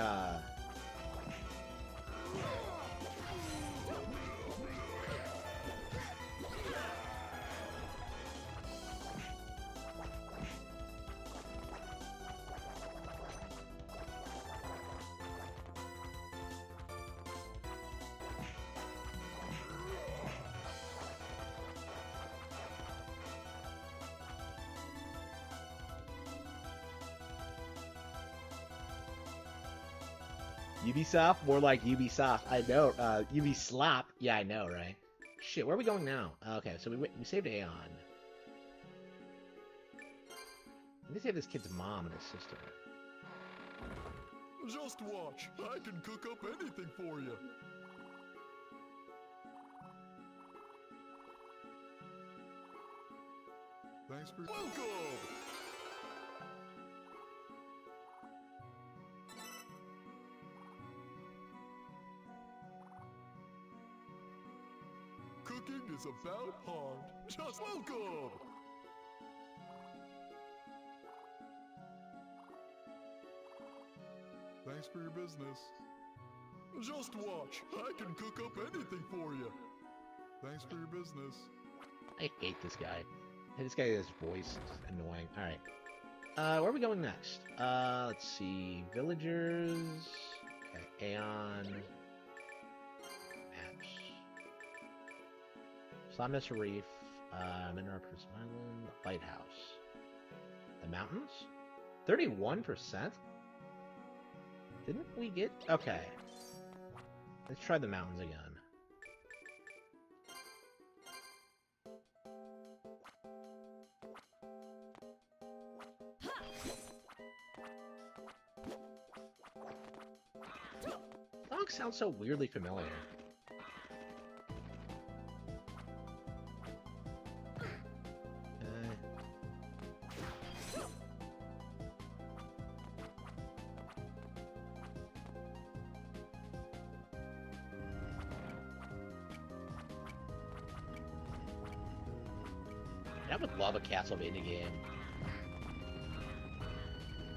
Ubisoft? More like Ubisoft. I know. Ubislop. Yeah, I know, right? Shit, where are we going now? Okay, so we saved Aeon. We saved this kid's mom and his sister. Just watch. I can cook up anything for you. Thanks for... Welcome! Cooking is about hard. Just welcome! Thanks for your business. Just watch. I can cook up anything for you. Thanks for your business. I hate this guy. This guy, his voice is annoying. Alright. Where are we going next? Let's see. Villagers. Okay, Aeon. Maps. Slamis Reef. Mineral Cruise Island. Lighthouse. The mountains? 31%? Didn't we get... Okay. Let's try the mountains again. Dog sounds so weirdly familiar. I would love a Castlevania game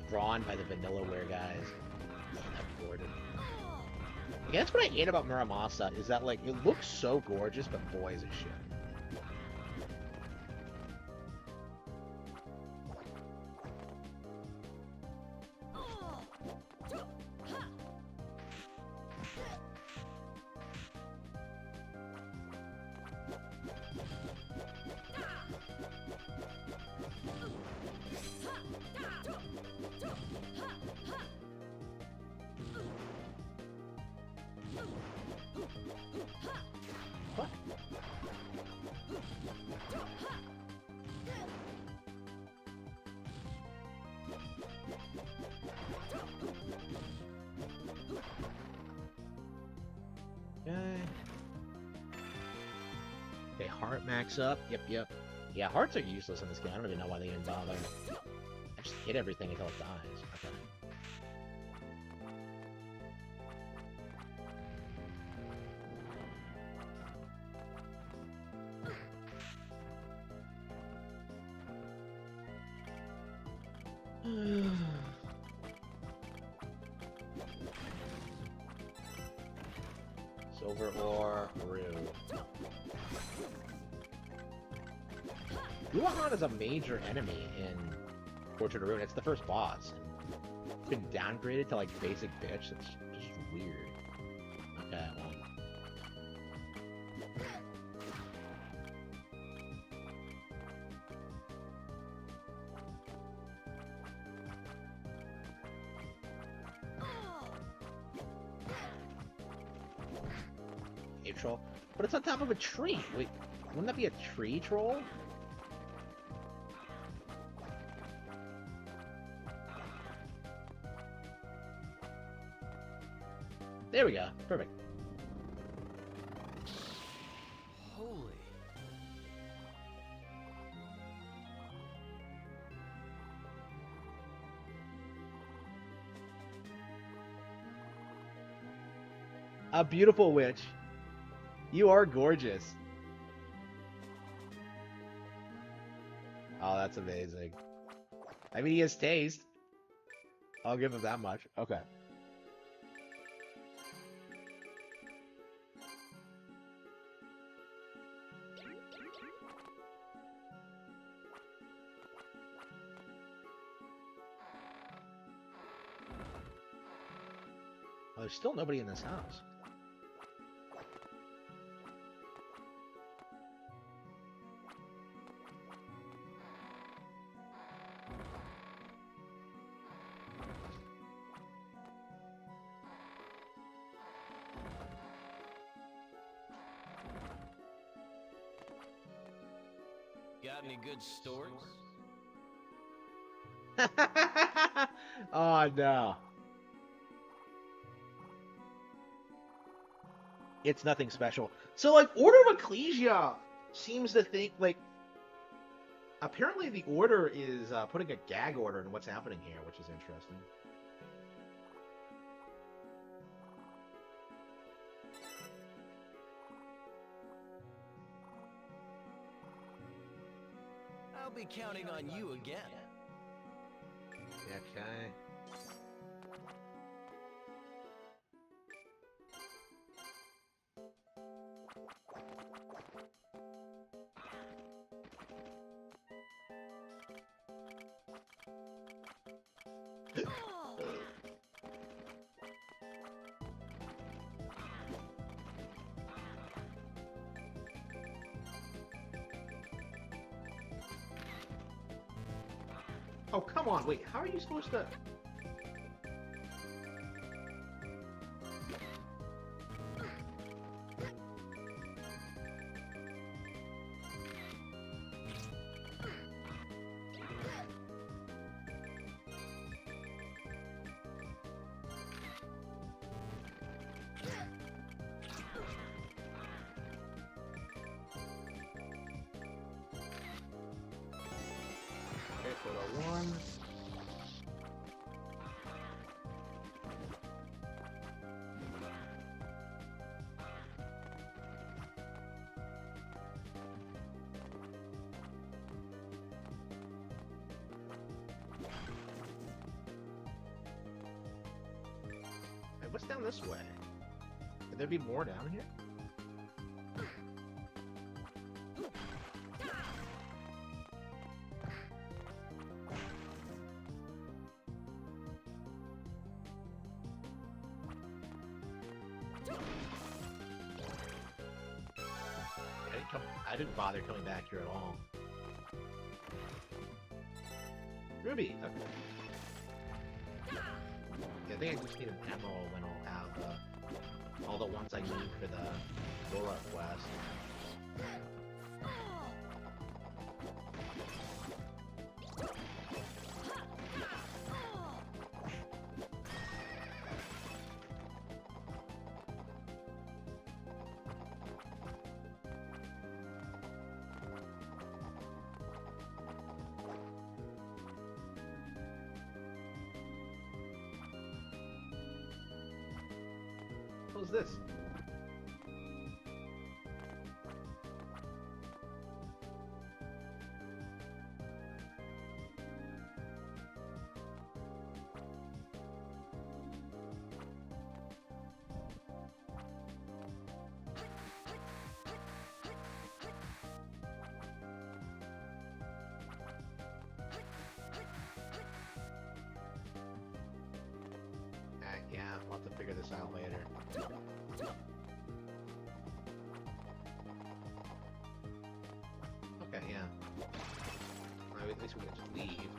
drawn by the Vanillaware guys. I'm bored. Yeah, that's what I hate about Muramasa, is that, like, it looks so gorgeous, but boy, is it shit. What? Okay, heart max up. Yep. Yeah, hearts are useless in this game. I don't even know why they even bother. I just hit everything until it dies. Okay. Silver ore, Rue. Ruahan is a major enemy in Portrait of Ruin. It's the first boss. It's been downgraded to, like, basic bitch. It's just weird. Okay, well. Cave troll? But it's on top of a tree! Wait, wouldn't that be a tree troll? There we go. Perfect. Holy. A beautiful witch. You are gorgeous. Oh, that's amazing. I mean, he has taste. I'll give him that much. Okay. Oh, there's still nobody in this house. Got any good stories? Oh, no. It's nothing special. So, like, Order of Ecclesia seems to think, like, apparently the Order is putting a gag order in what's happening here, which is interesting. I'll be counting on you again. Okay. Oh, come on, wait, how are you supposed to... Okay, photo 1. Hey, what's down this way? Could there be more down here? I didn't bother coming back here at all. Ruby! Okay. Yeah, I think I just need an emerald and I'll have all the ones I need for the Dora quest. What was this? Yeah, I'll have to figure this out later. Okay, yeah. Well, at least we can just leave.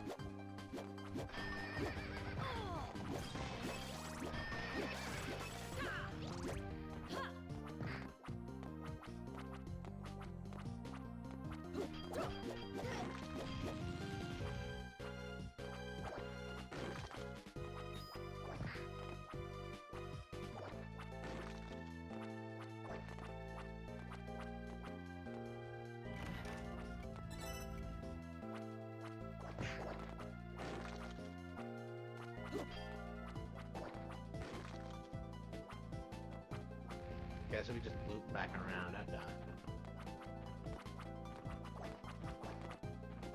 Okay, so we just loop back around. I'm done.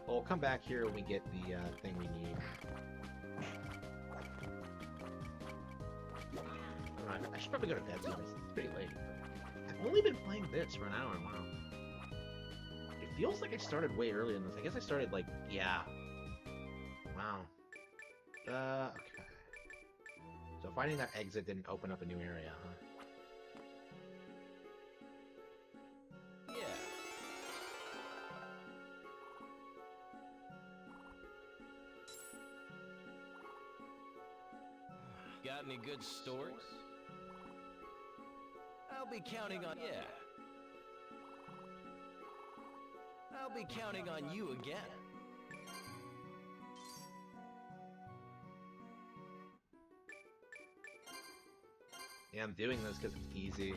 Well, we'll come back here when we get the thing we need. I should probably go to bed soon. It's pretty late. But I've only been playing this for an hour. Wow. It feels like I started way earlier than this. I guess I started like, yeah. Wow. Okay. So finding that exit didn't open up a new area, huh? Got any good stories? I'll be counting on... Yeah. I'll be counting on you again. Yeah, I'm doing this because it's easy.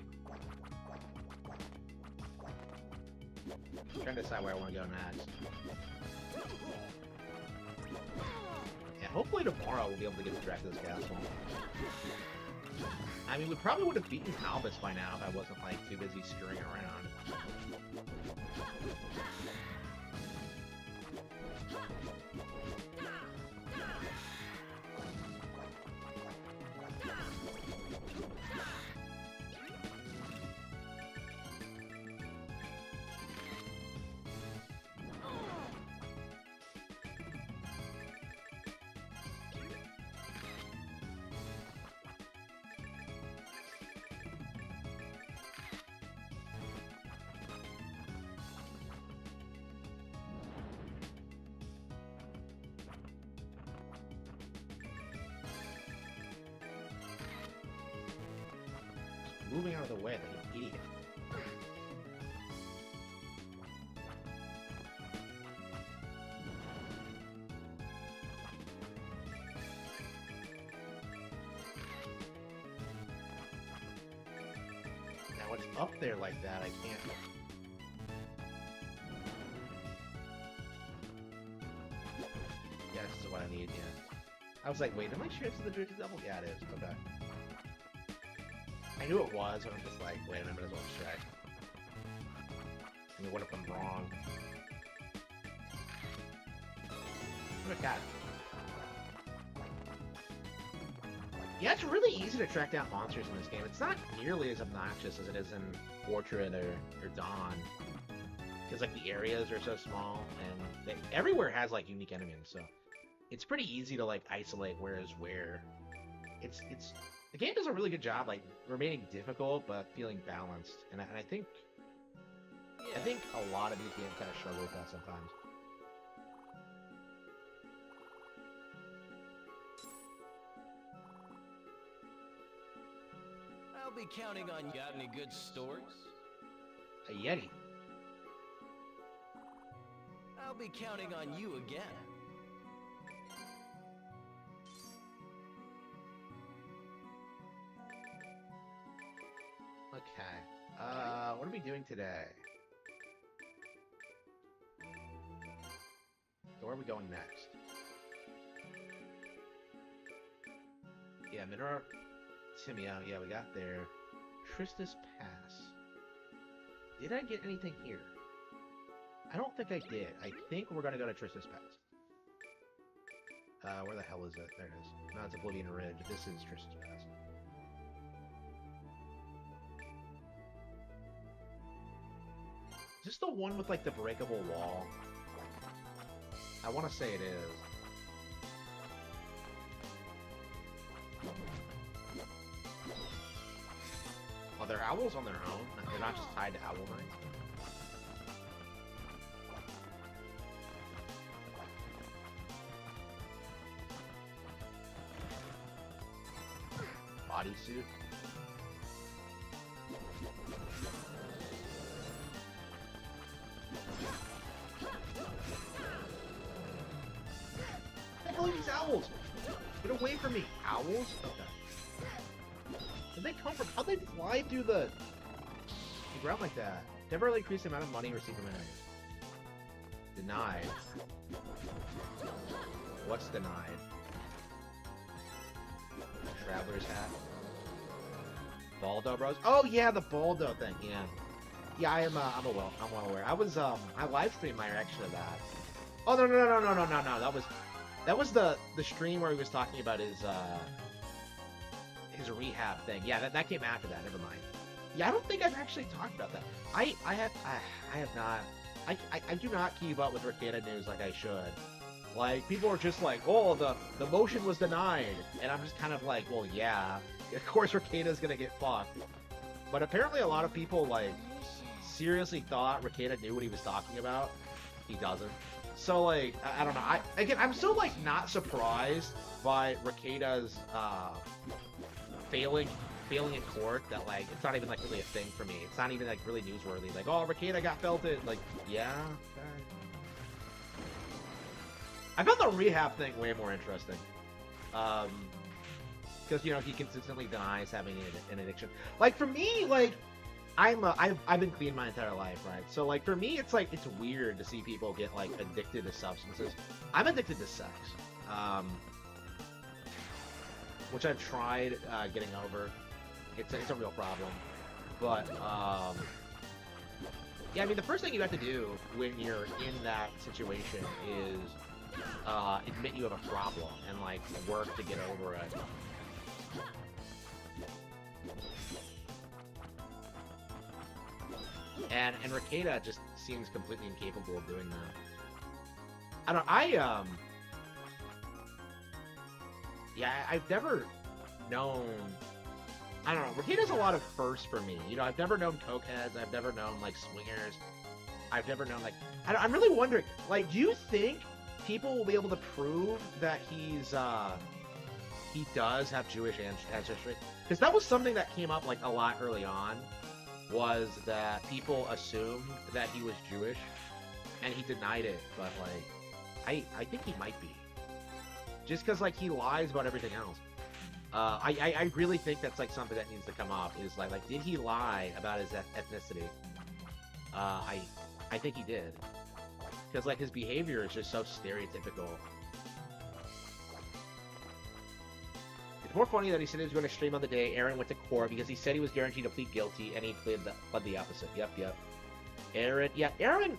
I'm trying to decide where I want to go next. Yeah, hopefully tomorrow we'll be able to get to Dracula's Castle. I mean, we probably would have beaten Albus by now if I wasn't, like, too busy screwing around. moving out of the way, like an idiot. Now when it's up there like that, I can't... Yeah, this is what I need, yeah. I was like, wait, am I sure this is the Dredge Double? Yeah, it is. Okay. I knew it was, but I'm just like, wait a minute, as well check. I mean, what if I'm wrong? What a cat. Yeah, it's really easy to track down monsters in this game. It's not nearly as obnoxious as it is in Portrait or Dawn. Because, like, the areas are so small, and everywhere has, like, unique enemies, so... It's pretty easy to, like, isolate where is where. The game does a really good job, like, remaining difficult, but feeling balanced. And I think... Yeah. I think a lot of these games kind of struggle with that sometimes. I'll be counting on you. Got any good stories? A Yeti. I'll be counting on you again. Okay. What are we doing today? So where are we going next? Yeah, Mineral Timio. Yeah, we got there. Tristus Pass. Did I get anything here? I don't think I did. I think we're gonna go to Tristus Pass. Where the hell is it? There it is. No, it's Oblivion Ridge. This is Tristus Pass. Is this the one with, like, the breakable wall? I want to say it is. Oh, they're owls on their own? They're not just tied to owl knights? Bodysuit? What the hell are these owls? Get away from me, owls? Okay. Did they come from? How'd they fly through the ground like that? Temporarily increase the amount of money received from enemies. Denied. What's denied? Traveler's hat. Baldo Bros. Oh yeah, the Baldo thing. Yeah. Yeah, I'm well aware. I was I live streamed my reaction to that. Oh no. That was the stream where he was talking about his rehab thing. Yeah, that came after that. Never mind. Yeah, I don't think I've actually talked about that. I have not. I do not keep up with Ricada news like I should. Like, people are just like, oh, the motion was denied. And I'm just kind of like, well, yeah. Of course Ricada's gonna get fucked. But apparently a lot of people, like, seriously thought Ricada knew what he was talking about. He doesn't. So, like, I don't know. I'm still, like, not surprised by Ricada's, failing in court. That, like, it's not even, like, really a thing for me. It's not even, like, really newsworthy. Like, oh, Ricada got felted. Like, yeah. I found the rehab thing way more interesting. Because, you know, he consistently denies having an addiction. Like, for me, like, I've been clean my entire life, right? So, like, for me, it's, like, it's weird to see people get, like, addicted to substances. I'm addicted to sex. Which I've tried getting over. It's a real problem. But, yeah, I mean, the first thing you have to do when you're in that situation is admit you have a problem and, like, work to get over it. And Ricada just seems completely incapable of doing that. Yeah, I've never known... I don't know, Ricada's a lot of firsts for me. You know, I've never known cokeheads, I've never known, like, swingers. I've never known, like... I'm really wondering, like, do you think people will be able to prove that he's he does have Jewish ancestry, because that was something that came up like a lot early on, was that people assumed that he was Jewish, and he denied it. But like, I think he might be, just because like he lies about everything else. I really think that's like something that needs to come up. Is like did he lie about his ethnicity? I think he did, because like his behavior is just so stereotypical. It's more funny that he said he was going to stream on the day Aaron went to court, because he said he was guaranteed to plead guilty, and he pled the opposite. Yep. Aaron.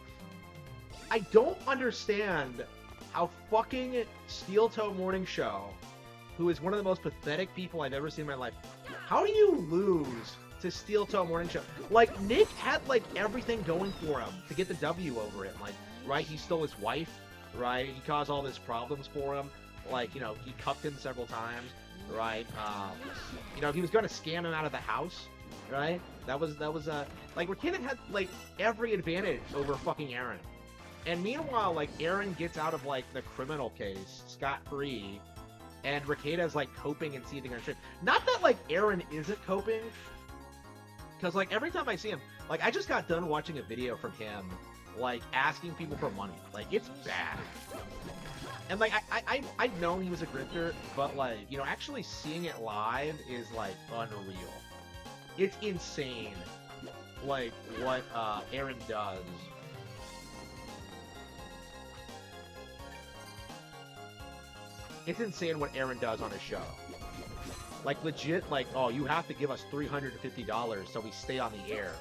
I don't understand how fucking Steel Toe Morning Show, who is one of the most pathetic people I've ever seen in my life, how do you lose to Steel Toe Morning Show? Like, Nick had like everything going for him to get the W over it. Like, right, he stole his wife, right? He caused all these problems for him. Like, you know, he cuffed him several times, right? You know, he was going to scam him out of the house, right? That was like, Rakeda had like every advantage over fucking Aaron. And meanwhile, like, Aaron gets out of like the criminal case scot-free, and Rakeda's like coping and seething on shit. Not that like Aaron isn't coping, because like every time I see him, like I just got done watching a video from him, like asking people for money. Like, it's bad. And like I've known he was a grifter, but like, you know, actually seeing it live is like unreal. It's insane, like what Aaron does. It's insane what Aaron does on his show. Like, legit, like, oh, you have to give us $350 so we stay on the air.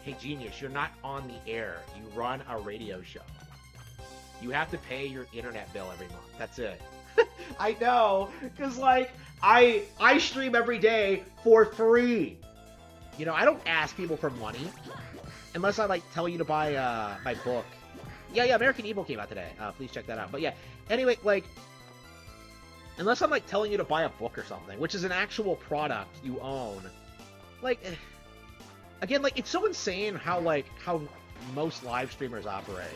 Hey, genius, you're not on the air. You run a radio show. You have to pay your internet bill every month. That's it. I know, because, like, I stream every day for free. You know, I don't ask people for money. Unless I, like, tell you to buy my book. Yeah, American Evil came out today. Please check that out. But, yeah, anyway, like, unless I'm, like, telling you to buy a book or something, which is an actual product you own. Like, again, like, it's so insane how most live streamers operate.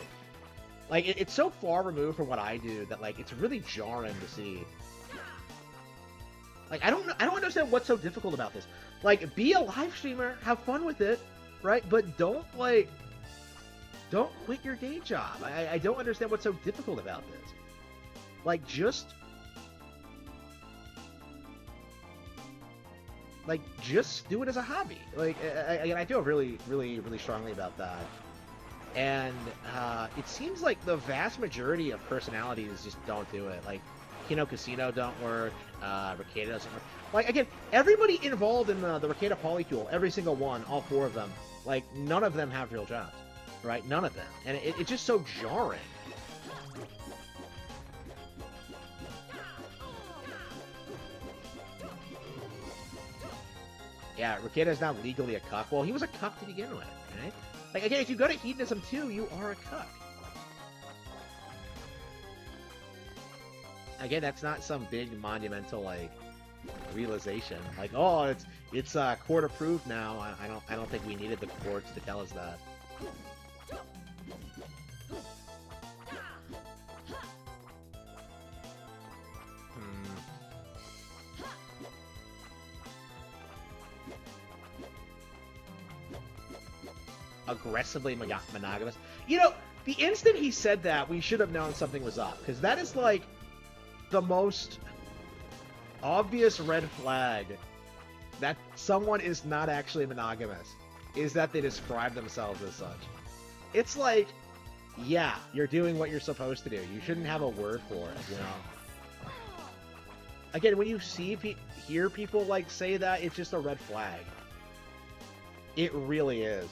Like, it's so far removed from what I do that, like, it's really jarring to see. Like, I don't understand what's so difficult about this. Like, be a live streamer, have fun with it, right? But don't quit your day job. I don't understand what's so difficult about this. Like, just do it as a hobby. Like, I feel really, really, really strongly about that. And it seems like the vast majority of personalities just don't do it. Like, Kino Casino don't work, Rakeda doesn't work. Like, again, everybody involved in the Rakeda Polycule, every single one, all four of them, like, none of them have real jobs, right? None of them. And it's just so jarring. Yeah, Rakeda's now legally a cuck. Well, he was a cuck to begin with, right? Like, again, if you go to Hedonism 2, you are a cuck. Again, that's not some big monumental, like, realization. Like, oh, it's court approved now. I don't think we needed the courts to tell us that. Aggressively monogamous. You know, the instant he said that, we should have known something was up, because that is like the most obvious red flag that someone is not actually monogamous, is that they describe themselves as such. It's like, yeah, you're doing what you're supposed to do. You shouldn't have a word for it, you know? Again, when you hear people like say that, it's just a red flag. It really is.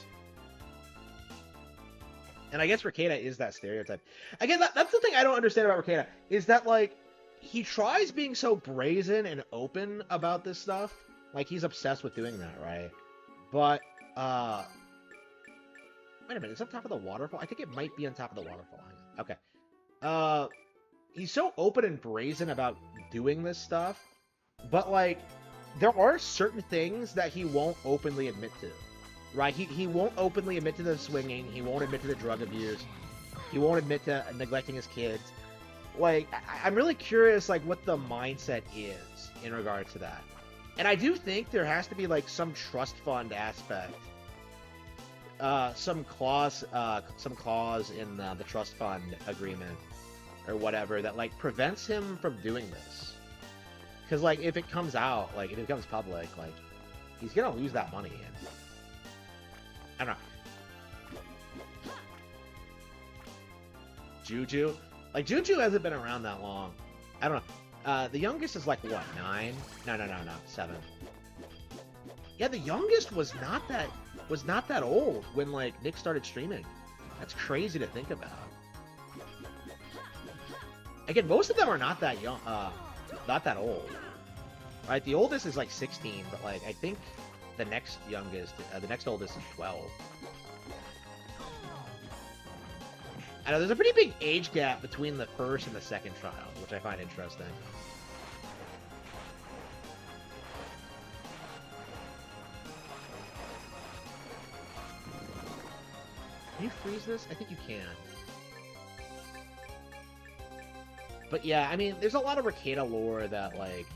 And I guess Rakeda is that stereotype. Again, that's the thing I don't understand about Rakeda, is that, like, he tries being so brazen and open about this stuff. Like, he's obsessed with doing that, right? But, wait a minute, is that top of the waterfall? I think it might be on top of the waterfall. Okay. He's so open and brazen about doing this stuff, but, like, there are certain things that he won't openly admit to. Right, he won't openly admit to the swinging, he won't admit to the drug abuse, he won't admit to neglecting his kids. Like, I'm really curious, like, what the mindset is in regard to that. And I do think there has to be, like, some trust fund aspect. Some clause in the trust fund agreement or whatever that, like, prevents him from doing this. Because, like, if it comes out, like, if it becomes public, like, he's gonna lose that money. And I don't know. Juju? Like, Juju hasn't been around that long. I don't know. The youngest is, like, what, 9? No, 7. Yeah, the youngest was not that old when, like, Nick started streaming. That's crazy to think about. Again, most of them are not that young, not that old. Right? The oldest is, like, 16, but, like, I think the next youngest, the next oldest is 12. I know there's a pretty big age gap between the first and the second child, which I find interesting. Can you freeze this? I think you can. But yeah, I mean, there's a lot of Ricada lore that, like...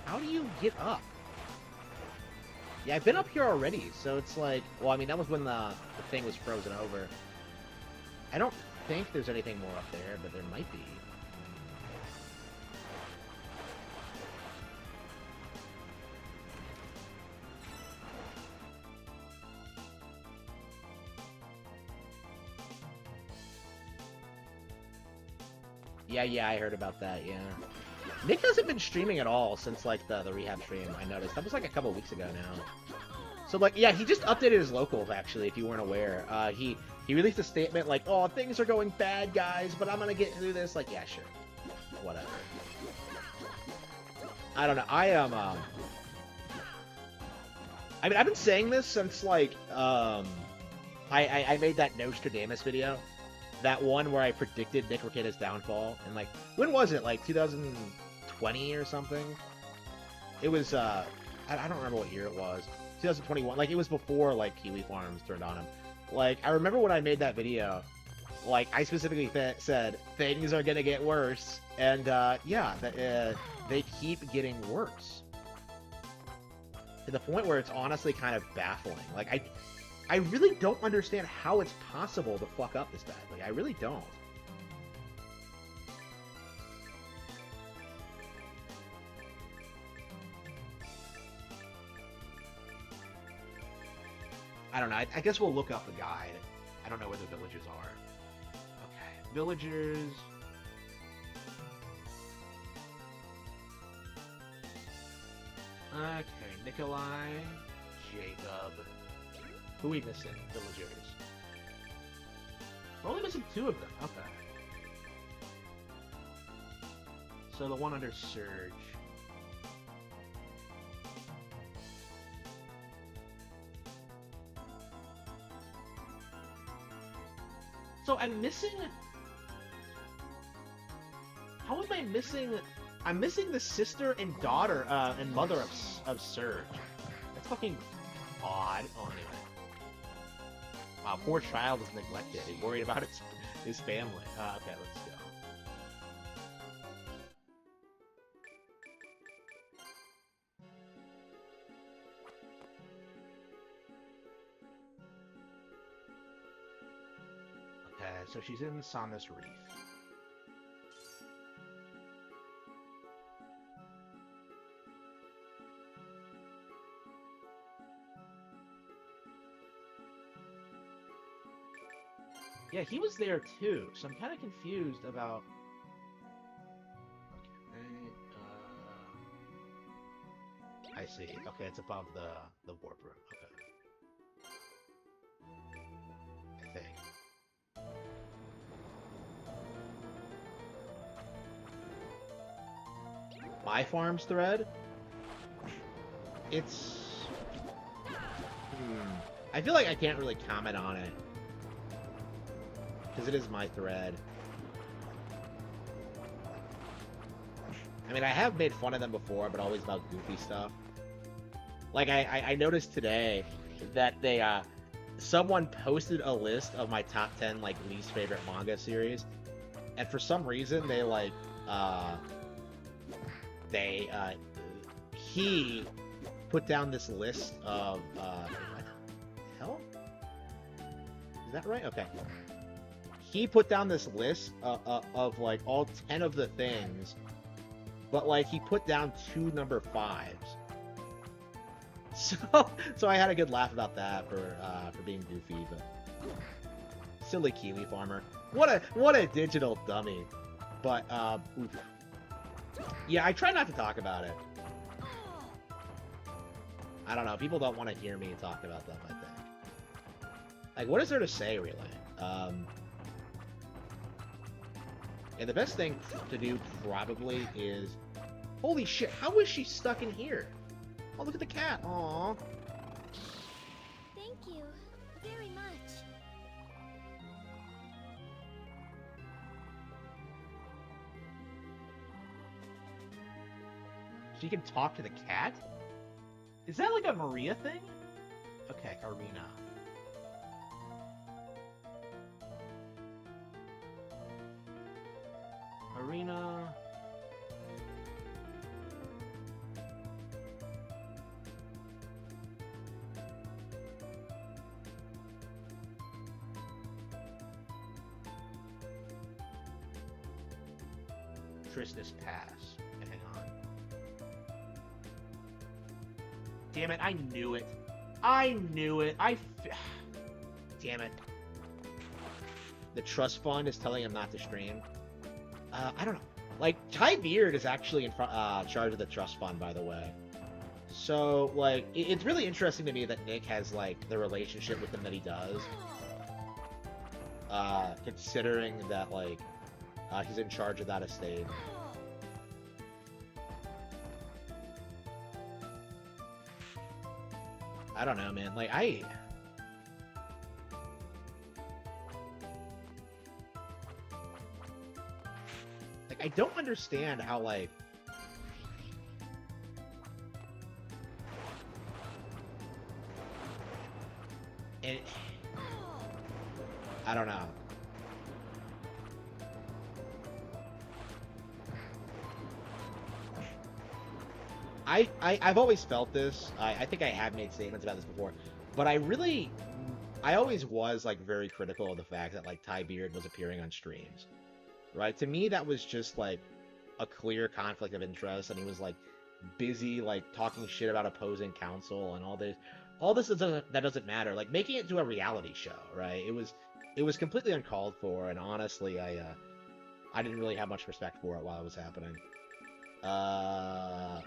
How do you get up? Yeah, I've been up here already, so it's like... Well, I mean, that was when the thing was frozen over. I don't think there's anything more up there, but there might be. Yeah, I heard about that, yeah. Nick hasn't been streaming at all since, like, the rehab stream, I noticed. That was, like, a couple weeks ago now. So, like, yeah, he just updated his locals, actually, if you weren't aware. He released a statement like, oh, things are going bad, guys, but I'm gonna get through this. Like, yeah, sure. Whatever. I don't know. I mean, I've been saying this since, like, I made that Nostradamus video. That one where I predicted Nick Ricada's downfall. And, like, when was it? Like, 2020 or something? It was, I don't remember what year it was. 2021. Like, it was before, like, Kiwi Farms turned on him. Like, I remember when I made that video, like, I specifically said, things are gonna get worse. And, yeah, they keep getting worse. To the point where it's honestly kind of baffling. Like, I really don't understand how it's possible to fuck up this badly. I really don't. I don't know. I guess we'll look up the guide. I don't know where the villagers are. Okay. Villagers... Okay. Nikolai. Jacob. Who are we missing? Villagers. We're only missing 2 of them. Okay. So the one under Surge. So I'm missing... How am I missing... I'm missing the sister and daughter, and mother of Surge. That's fucking odd. Oh, anyway. Wow, poor child is neglected. He's worried about his family. Okay, let's go. Okay, so she's in Somnus Reef. Yeah, he was there too, so I'm kind of confused about... Okay, I see. Okay, it's above the warp room. Okay. I think. my farms thread, it's... I feel like I can't really comment on it. Because it is my thread. I mean, I have made fun of them before, but always about goofy stuff. Like, I noticed today that they, someone posted a list of my top 10, like, least favorite manga series. And for some reason, they, like, he put down this list of, what the hell? Is that right? Okay. He put down this list of, like, all 10 of the things, but, like, he put down 2 number 5s. So I had a good laugh about that for being goofy, but silly Kiwi farmer. What a digital dummy. But oof. Yeah, I try not to talk about it. I don't know. People don't want to hear me talk about them, I think. Like, what is there to say, really? And the best thing to do probably is... Holy shit, how is she stuck in here? Oh, look at the cat. Aww. Thank you very much. She can talk to the cat? Is that like a Maria thing? Okay, Arena. Arena... Tristus Pass. Hang on. Damn it, I knew it. I knew it. Damn it. The trust fund is telling him not to stream. I don't know. Like, Ty Beard is actually in charge of the trust fund, by the way. So, like, it's really interesting to me that Nick has, like, the relationship with him that he does. Considering that, like, he's in charge of that estate. I don't know, man. Like, I don't understand how, like... I don't know. I've always felt this. I think I have made statements about this before, but I always was, like, very critical of the fact that, like, Ty Beard was appearing on streams, right? To me, that was just, like, a clear conflict of interest, and he was, like, busy, like, talking shit about opposing counsel and all this that doesn't matter. Like, making it to a reality show, right? It was completely uncalled for, and honestly, I didn't really have much respect for it while it was happening. Hello.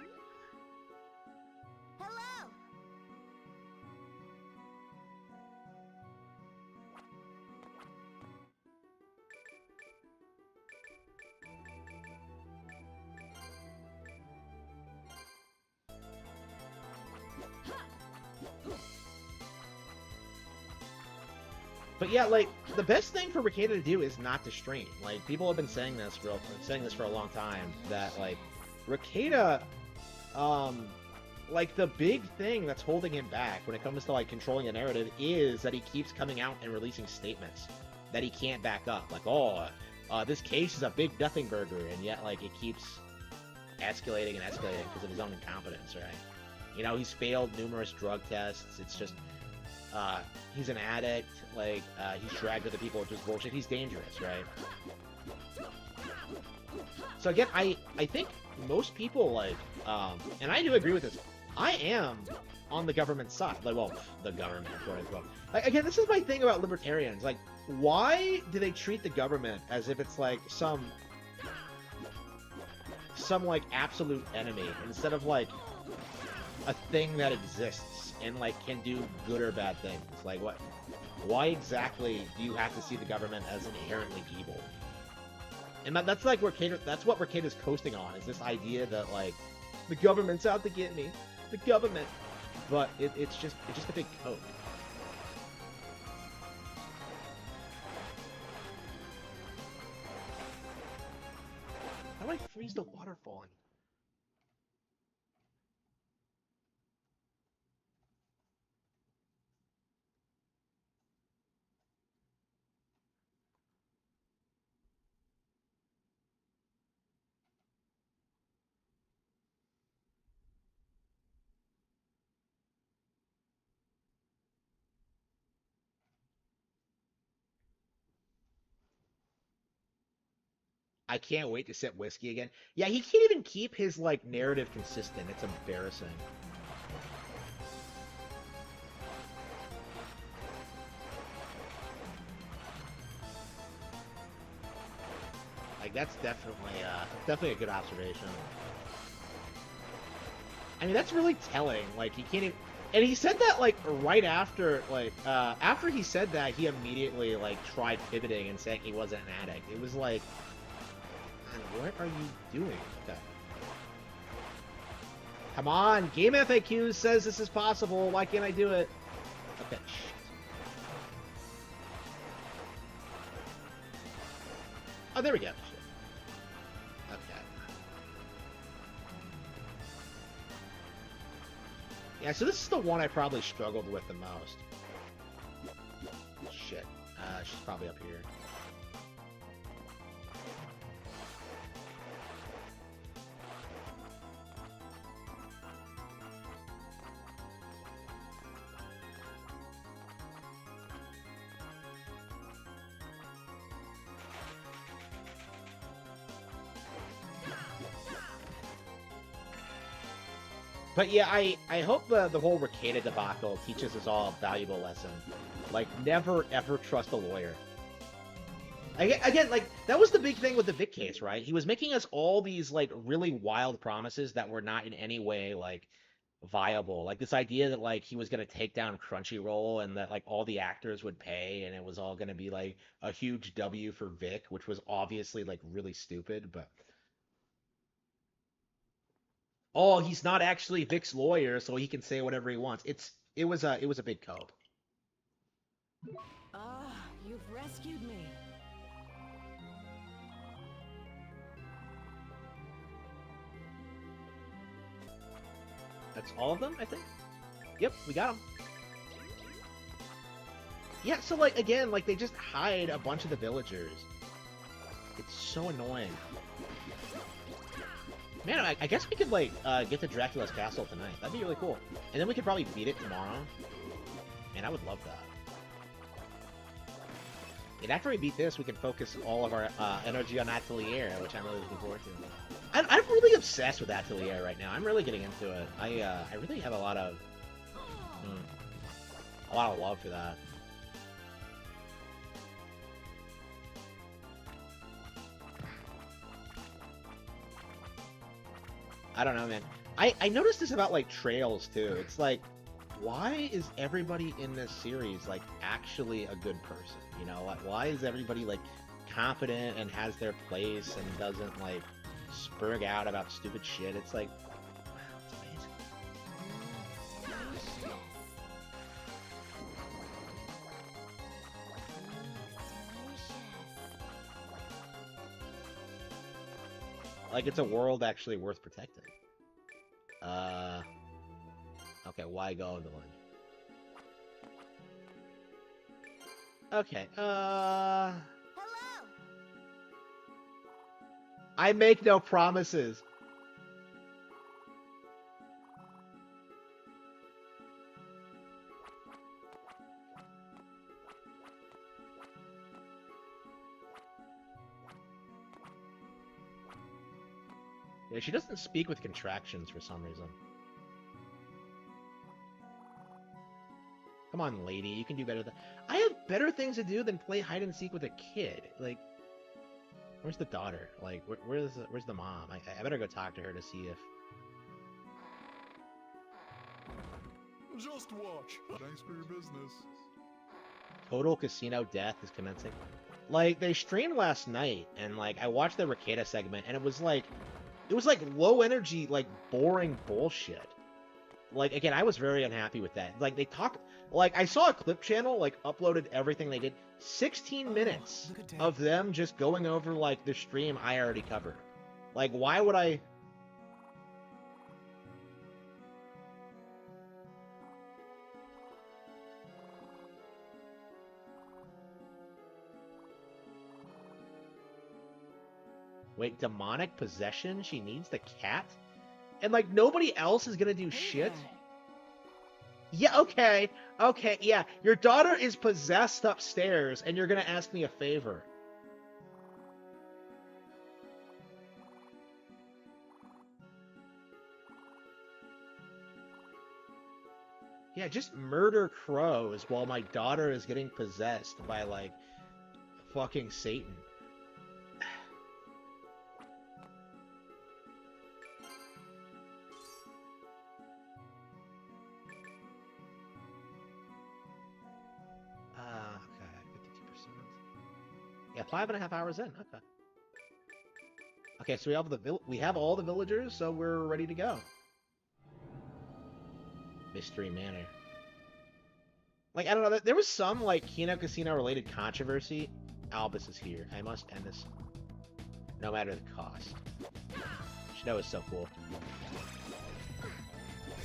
But yeah, like, the best thing for Ricada to do is not to stream. Like, people have been saying this for a long time, that, like, Ricada, like, the big thing that's holding him back when it comes to, like, controlling a narrative is that he keeps coming out and releasing statements that he can't back up. Like, this case is a big nothing burger, and yet, like, it keeps escalating and escalating because of his own incompetence, right? You know, he's failed numerous drug tests. It's just, he's an addict. Like, he's dragged other people, which is bullshit. He's dangerous, right? So again, I think most people, like, and I do agree with this. I am on the government side. Like, well, the government, quote unquote. Like, again, this is my thing about libertarians. Like, why do they treat the government as if it's like some like absolute enemy instead of like a thing that exists and like can do good or bad things? Like, what? Why exactly do you have to see the government as inherently evil? And that's like that's what Mercator's coasting on, is this idea that like the government's out to get me, the government, but it's just a big cope. How do I freeze the water falling? I can't wait to sip whiskey again. Yeah, he can't even keep his like narrative consistent. It's embarrassing. Like that's definitely a good observation. I mean, that's really telling. Like he can't even, and he said that like right after after he said that, he immediately like tried pivoting and saying he wasn't an addict. It was like, man, what are you doing? Okay. Come on, Game FAQ says this is possible. Why can't I do it? Okay. Shit. Oh, there we go. Okay. Yeah, so this is the one I probably struggled with the most. Shit. She's probably up here. But yeah, I hope the whole Ricada debacle teaches us all a valuable lesson. Like, never ever trust a lawyer. Again, like, that was the big thing with the Vic case, right? He was making us all these, like, really wild promises that were not in any way, like, viable. Like, this idea that, like, he was going to take down Crunchyroll and that, like, all the actors would pay and it was all going to be, like, a huge W for Vic, which was obviously, like, really stupid, but... Oh, he's not actually Vic's lawyer, so he can say whatever he wants. It was a big cope. Ah, you've rescued me. That's all of them, I think. Yep, we got them. Yeah, so like again, like they just hide a bunch of the villagers. It's so annoying. Man, I guess we could like get to Dracula's castle tonight. That'd be really cool. And then we could probably beat it tomorrow. Man, I would love that. And after we beat this, we can focus all of our energy on Atelier, which I'm really looking forward to. I'm really obsessed with Atelier right now. I'm really getting into it. I really have a lot of love for that. I don't know, man. I noticed this about like Trails too. It's like, why is everybody in this series like actually a good person? You know, like why is everybody like confident and has their place and doesn't like spurg out about stupid shit? It's like, wow, it's amazing. Like it's a world actually worth protecting. Okay, why go the line? Okay, Hello! I make no promises. Yeah, she doesn't speak with contractions for some reason. Come on, lady, you can do better than... I have better things to do than play hide and seek with a kid. Like, where's the daughter? Like, where's the mom? I better go talk to her to see if... Just watch. Thanks for your business. Total casino death is commencing. Like, they streamed last night, and, like, I watched the Ricada segment, and it was like low energy, like, boring bullshit. Like, again, I was very unhappy with that. Like, they talk, like, I saw a clip channel, like, uploaded everything they did. 16 minutes of them just going over, like, the stream I already covered. Like, why would I... Wait, demonic possession? She needs the cat? And, like, nobody else is gonna do shit? Yeah, okay. Okay, yeah. Your daughter is possessed upstairs, and you're gonna ask me a favor. Yeah, just murder crows while my daughter is getting possessed by, like, fucking Satan. Okay, 52%. Yeah, 5.5 hours in. Okay. Okay, so we have all the villagers, so we're ready to go. Mystery Manor. Like, I don't know, there was some, like, Kino Casino-related controversy. Albus is here. I must end this. No matter the cost. Snow is so cool.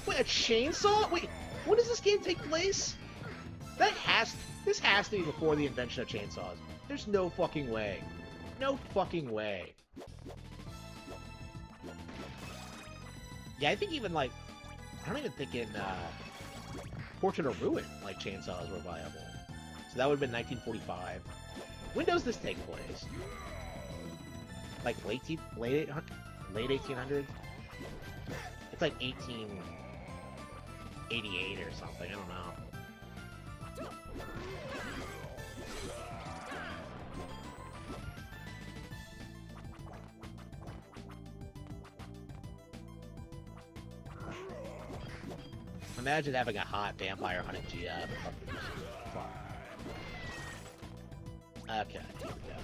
Wait, a chainsaw? Wait, when does this game take place? This has to be before the invention of chainsaws. There's no fucking way. No fucking way. Yeah, I think even, like, I don't even think in, Portrait of Ruin, like, chainsaws were viable. So that would have been 1945. When does this take place? Like, late 1800s? It's like 1888 or something, I don't know. Imagine having a hot vampire hunting GF. Okay, here we go.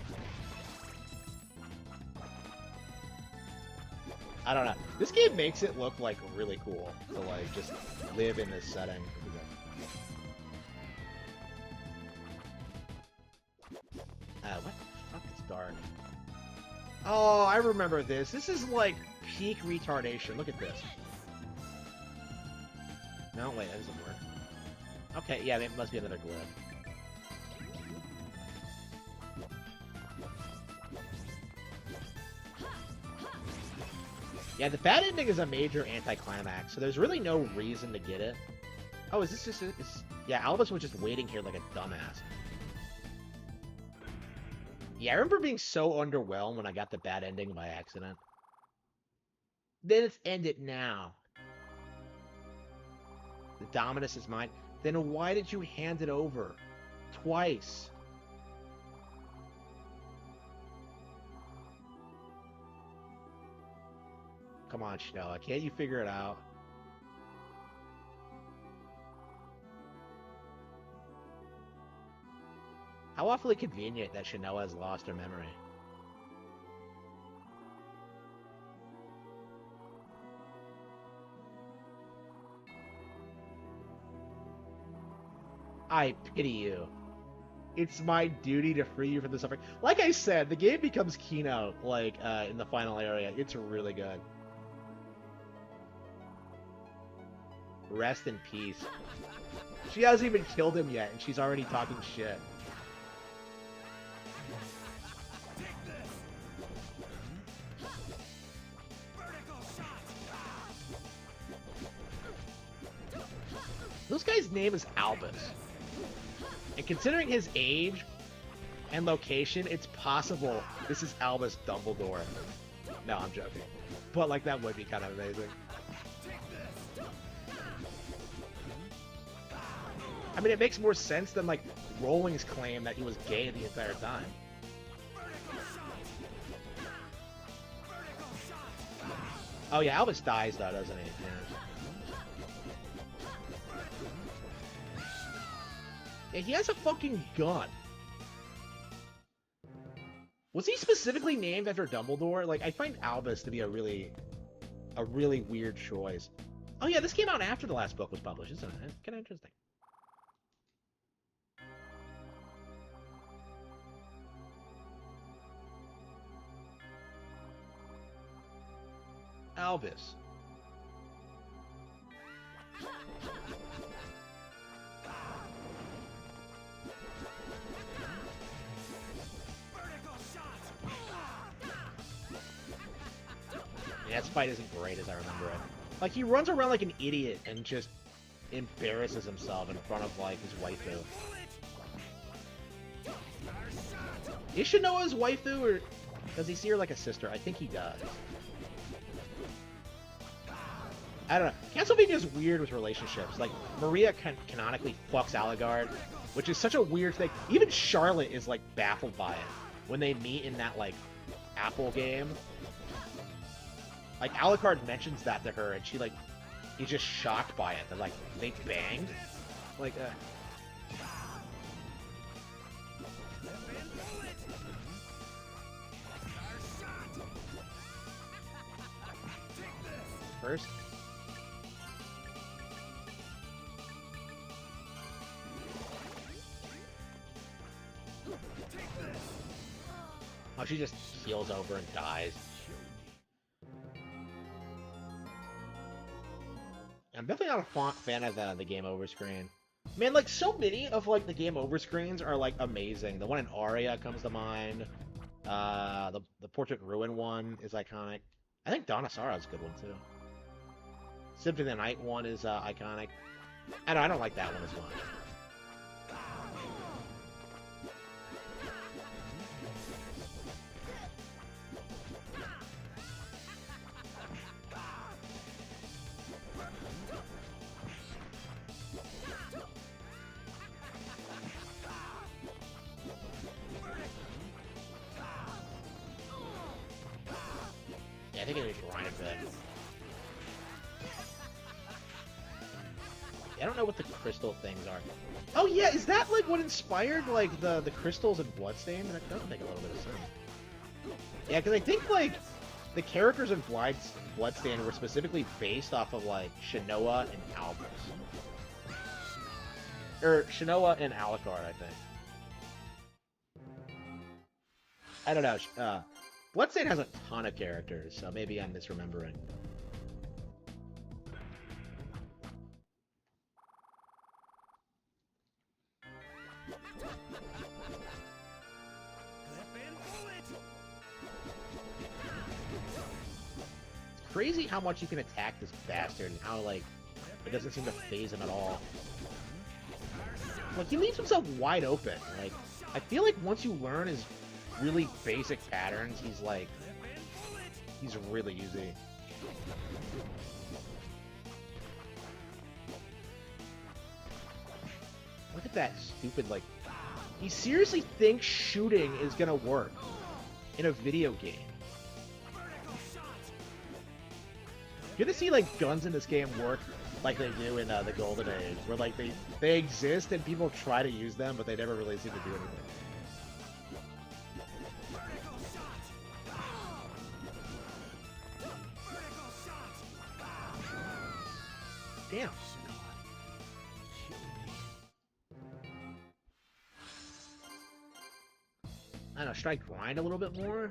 I don't know. This game makes it look, like, really cool to, like, just live in this setting. What the fuck is dark? Oh, I remember this. This is, like, peak retardation. Look at this. No, wait, that doesn't work. Okay, yeah, it must be another glyph. Yeah, the bad ending is a major anticlimax, so there's really no reason to get it. Oh, is this just... Yeah, Albus was just waiting here like a dumbass. Yeah, I remember being so underwhelmed when I got the bad ending by accident. Then it's ended now. The Dominus is mine. Then why did you hand it over? Twice. Come on, Shnoa. Can't you figure it out? How awfully convenient that Shinoa has lost her memory. I pity you. It's my duty to free you from the suffering. Like I said, the game becomes Kino, like, in the final area. It's really good. Rest in peace. She hasn't even killed him yet, and she's already talking shit. This guy's name is Albus. And considering his age and location, it's possible this is Albus Dumbledore. No, I'm joking. But, like, that would be kind of amazing. I mean, it makes more sense than, like, Rowling's claim that he was gay the entire time. Oh, yeah, Albus dies, though, doesn't he? Yeah. Yeah, he has a fucking gun. Was he specifically named after Dumbledore? Like, I find Albus to be a really weird choice. Oh yeah, this came out after the last book was published, isn't it? Kind of interesting. Albus. Yeah, that fight isn't great as I remember it. Like, he runs around like an idiot and just embarrasses himself in front of, like, his waifu. Is Shinoa his waifu, or does he see her like a sister? I think he does. I don't know. Castlevania's weird with relationships. Like, Maria canonically fucks Alucard, which is such a weird thing. Even Charlotte is, like, baffled by it when they meet in that, like, Apple game. Like, Alucard mentions that to her, and she, like, is just shocked by it. That, like, they banged. Like, First. Oh, she just heals over and dies. I'm definitely not a fan of the game over screen. Man, like, so many of, like, the game over screens are, like, amazing. The one in Aria comes to mind. The Portrait Ruin one is iconic. I think Donasara's a good one, too. Symphony of the Night one is iconic. I don't like that one as much. Yeah, I think I need to grind a bit. I don't know what the crystal things are. Oh yeah, is that like what inspired like the crystals in Bloodstained? That does make a little bit of sense. Yeah, because I think like the characters in Bloodstained were specifically based off of like Shinoa and Albus. Or Shinoa and Alucard, I think. I don't know. Bloodstained has a ton of characters, so maybe I'm misremembering. It's crazy how much you can attack this bastard and how, like, it doesn't seem to phase him at all. Like, he leaves himself wide open. Like, I feel like once you learn his really basic patterns, he's like, he's really easy. Look at that stupid, like, he seriously thinks shooting is gonna work in a video game. Good to see, like, guns in this game work like they do in the Golden Age, where, like, they exist and people try to use them, but they never really seem to do anything. Damn. I don't know, should I grind a little bit more?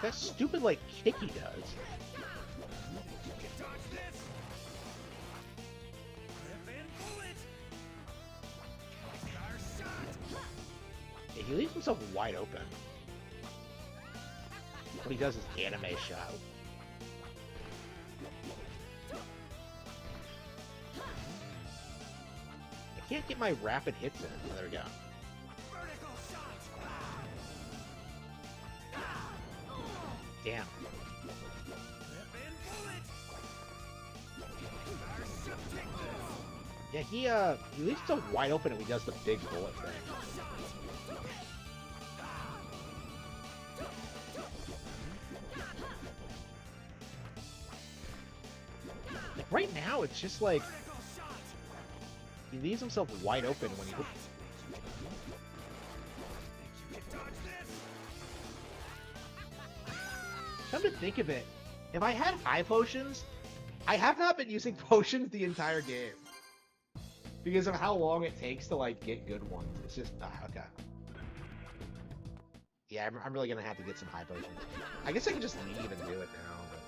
That stupid, like, kick he does. Yeah, he leaves himself wide open. What he does is anime shot. I can't get my rapid hits in. Oh, there we go. Damn. Yeah, he leaves himself wide open and he does the big bullet thing. Like right now, it's just like he leaves himself wide open when he. Come to think of it, if I had high potions, I have not been using potions the entire game because of how long it takes to like get good ones. It's just okay. Yeah, I'm really gonna have to get some high potions. I guess I can just leave and do it now. But...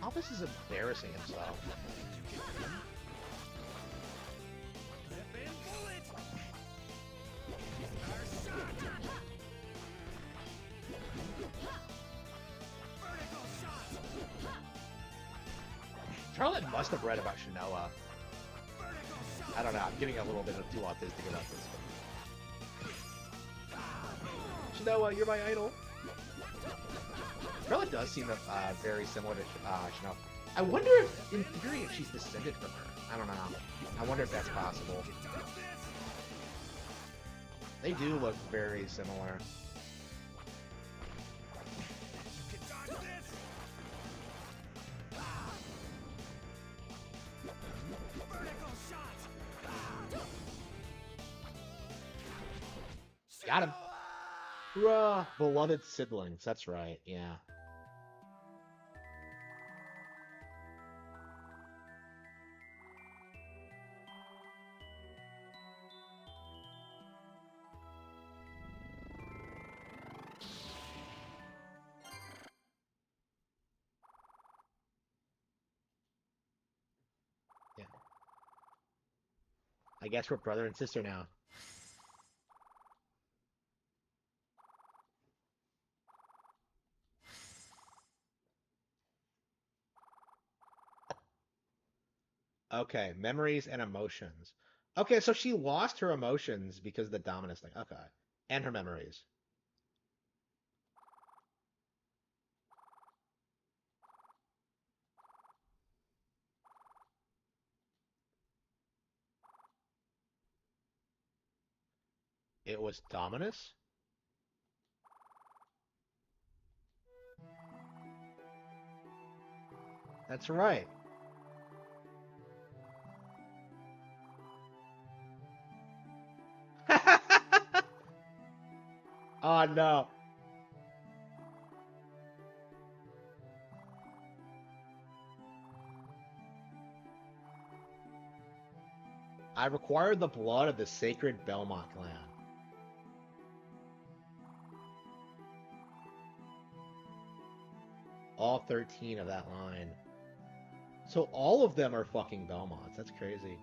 Albus is embarrassing himself. Charlotte must have read about Shinoa. I don't know, I'm getting a little bit too autistic about this. Shinoa, you're my idol. Charlotte does seem very similar to Shinoa. I wonder if, in theory, if she's descended from her. I don't know. I wonder if that's possible. They do look very similar. Got him. Hurrah! Beloved siblings. That's right. Yeah. Yeah. I guess we're brother and sister now. Okay, memories and emotions. Okay, so she lost her emotions because of the Dominus thing. Okay. And her memories. It was Dominus? That's right. Oh no. I require the blood of the sacred Belmont clan. All 13 of that line. So all of them are fucking Belmonts. That's crazy.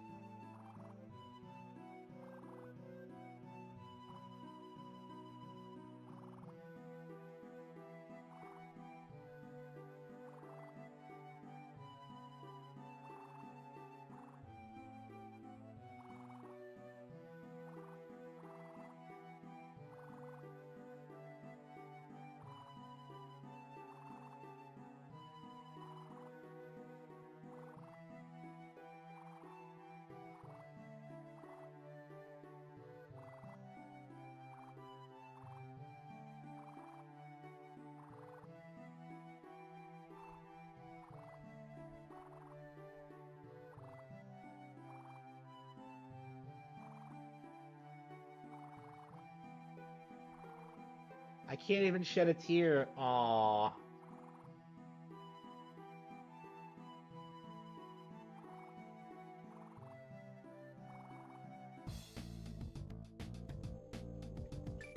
I can't even shed a tear. Aww.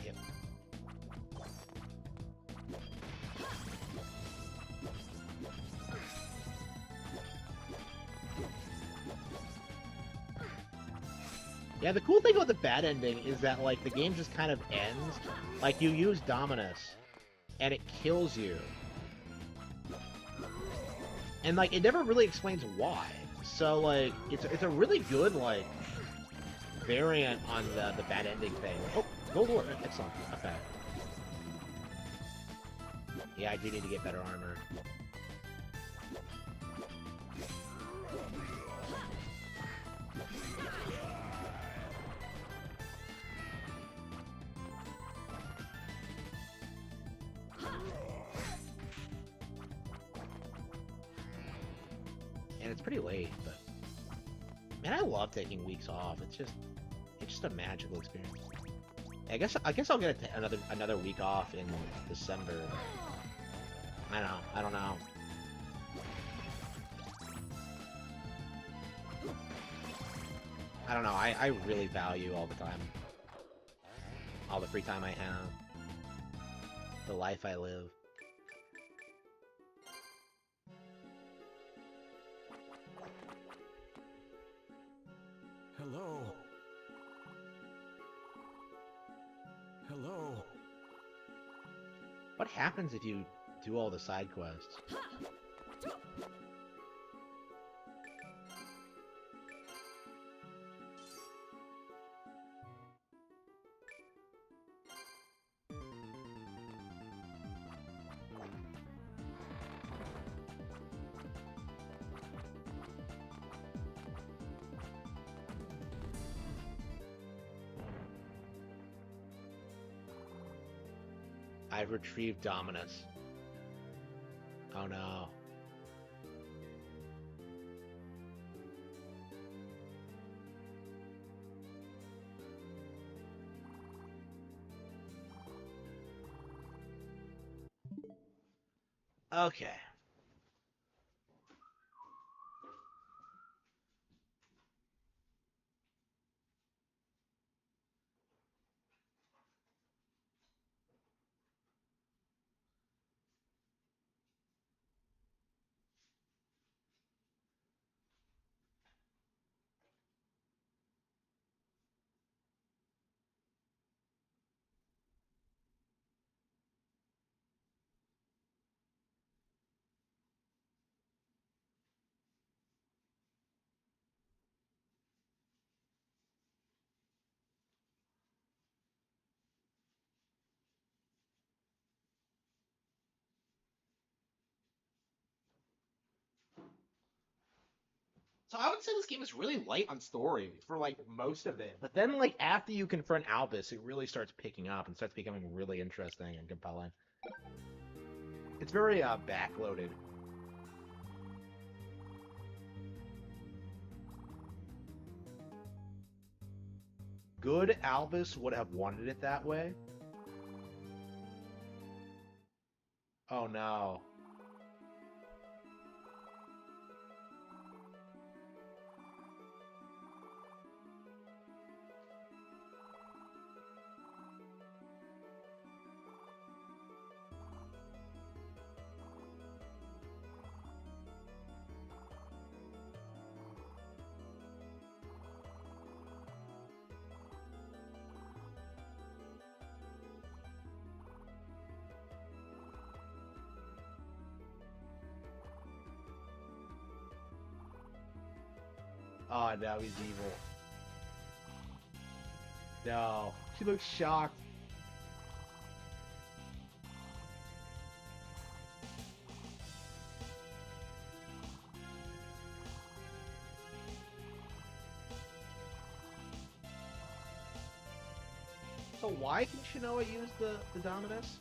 Yep. Yeah, the cool thing about the bad ending is that, like, the game just kind of ends. Like, you use Dominus, and it kills you. And, like, it never really explains why. So, like, it's a really good, like, variant on the bad ending thing. Oh, gold ore. Excellent. Okay. Yeah, I do need to get better armor. And it's pretty late, but man, I love taking weeks off. It's just a magical experience. I guess I'll get another week off in December. I don't know. I don't know. I really value all the time. All the free time I have. The life I live. Hello. Hello. What happens if you do all the side quests? I've retrieved Dominus. Oh no. Okay. So I would say this game is really light on story for like most of it, but then like after you confront Albus, it really starts picking up and starts becoming really interesting and compelling. It's very backloaded. Good Albus would have wanted it that way. Oh no. Oh, no, he's evil. No. She looks shocked. So why can Shinoa use the Dominus?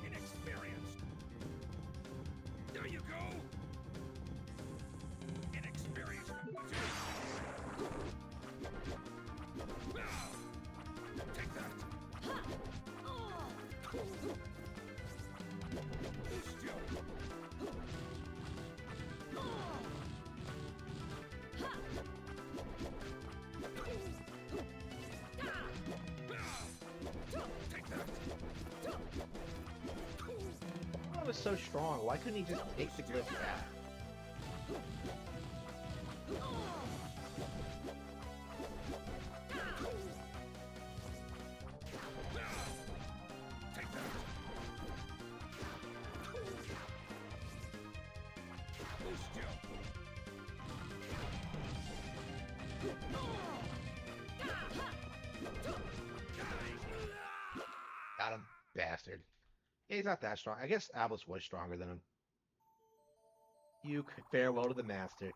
Inexperienced. There you go. Inexperienced. Take that. Be still. was so strong. Why couldn't he just take the glyph back? Got him, bastard. Yeah, he's not that strong. I guess Ablis was stronger than him. You farewell to the master.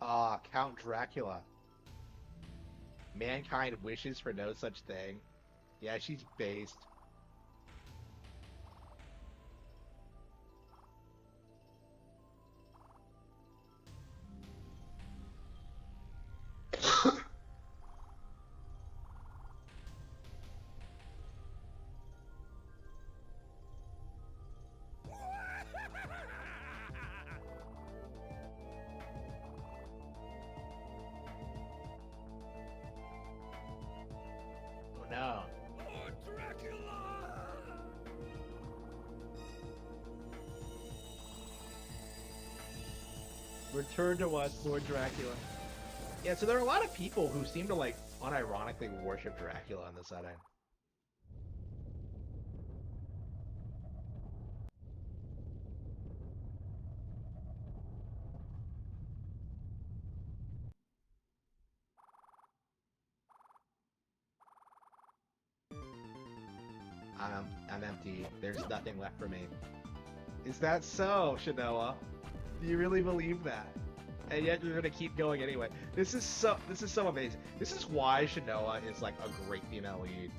Ah, Count Dracula. Mankind wishes for no such thing. Yeah, she's based. Oh no. Return to us, Lord Dracula. Yeah, so there are a lot of people who seem to like unironically worship Dracula on this setting. I'm empty. There's nothing left for me. Is that so, Shanoa? Do you really believe that? And yet you're gonna keep going anyway. This is so amazing. This is why Shanoa is like a great female lead.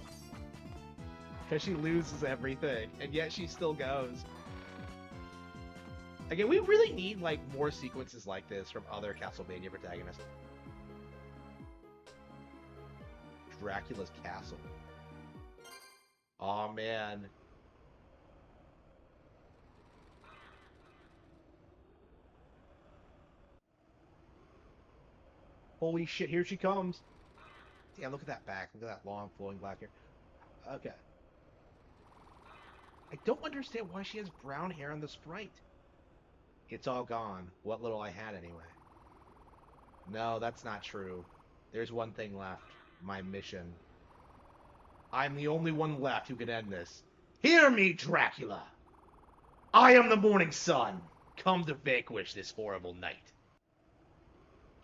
Because she loses everything, and yet she still goes. Again, we really need like more sequences like this from other Castlevania protagonists. Dracula's castle. Oh man. Holy shit, here she comes. Damn, look at that back. Look at that long flowing black hair. Okay. I don't understand why she has brown hair on the sprite. It's all gone. What little I had anyway. No, that's not true. There's one thing left. My mission. I'm the only one left who can end this. Hear me, Dracula! I am the morning sun, come to vanquish this horrible night.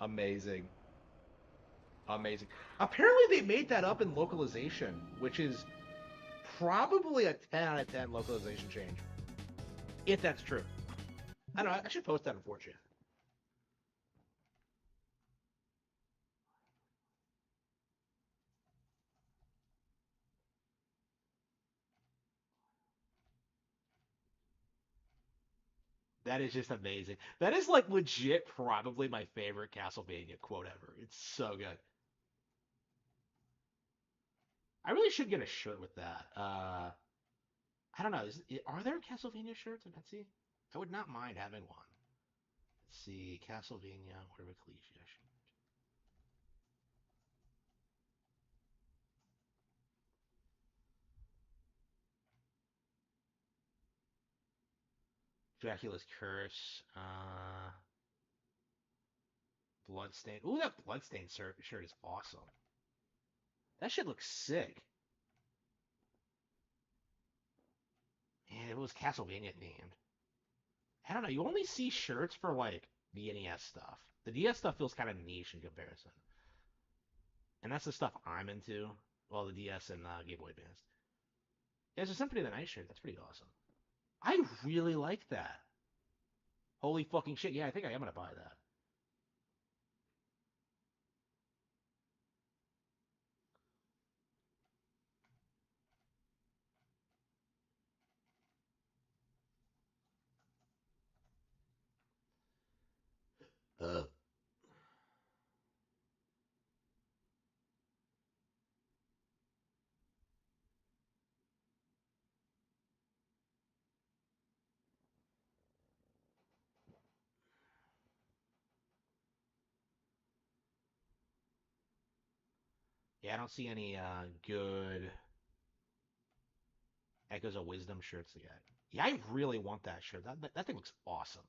Amazing. Amazing. Apparently they made that up in localization, which is probably a 10 out of 10 localization change. If that's true. I don't know, I should post that on 4chan. That is just amazing. That is like legit probably my favorite Castlevania quote ever. It's so good. I really should get a shirt with that. I don't know. Are there Castlevania shirts on Etsy? I would not mind having one. Let's see. Castlevania, where Ecclesia shirt. Dracula's Curse. Bloodstain. Ooh, that Bloodstain shirt is awesome. That shit looks sick. Man, it was Castlevania themed. I don't know. You only see shirts for like the NES stuff. The DS stuff feels kind of niche in comparison, and that's the stuff I'm into. Well, the DS and Game Boy Advance. Yeah, it's a Symphony of the Night shirt. That's pretty awesome. I really like that. Holy fucking shit! Yeah, I think I am gonna buy that. Yeah, I don't see any good Echoes of Wisdom shirts yet. Yeah, I really want that shirt. That thing looks awesome.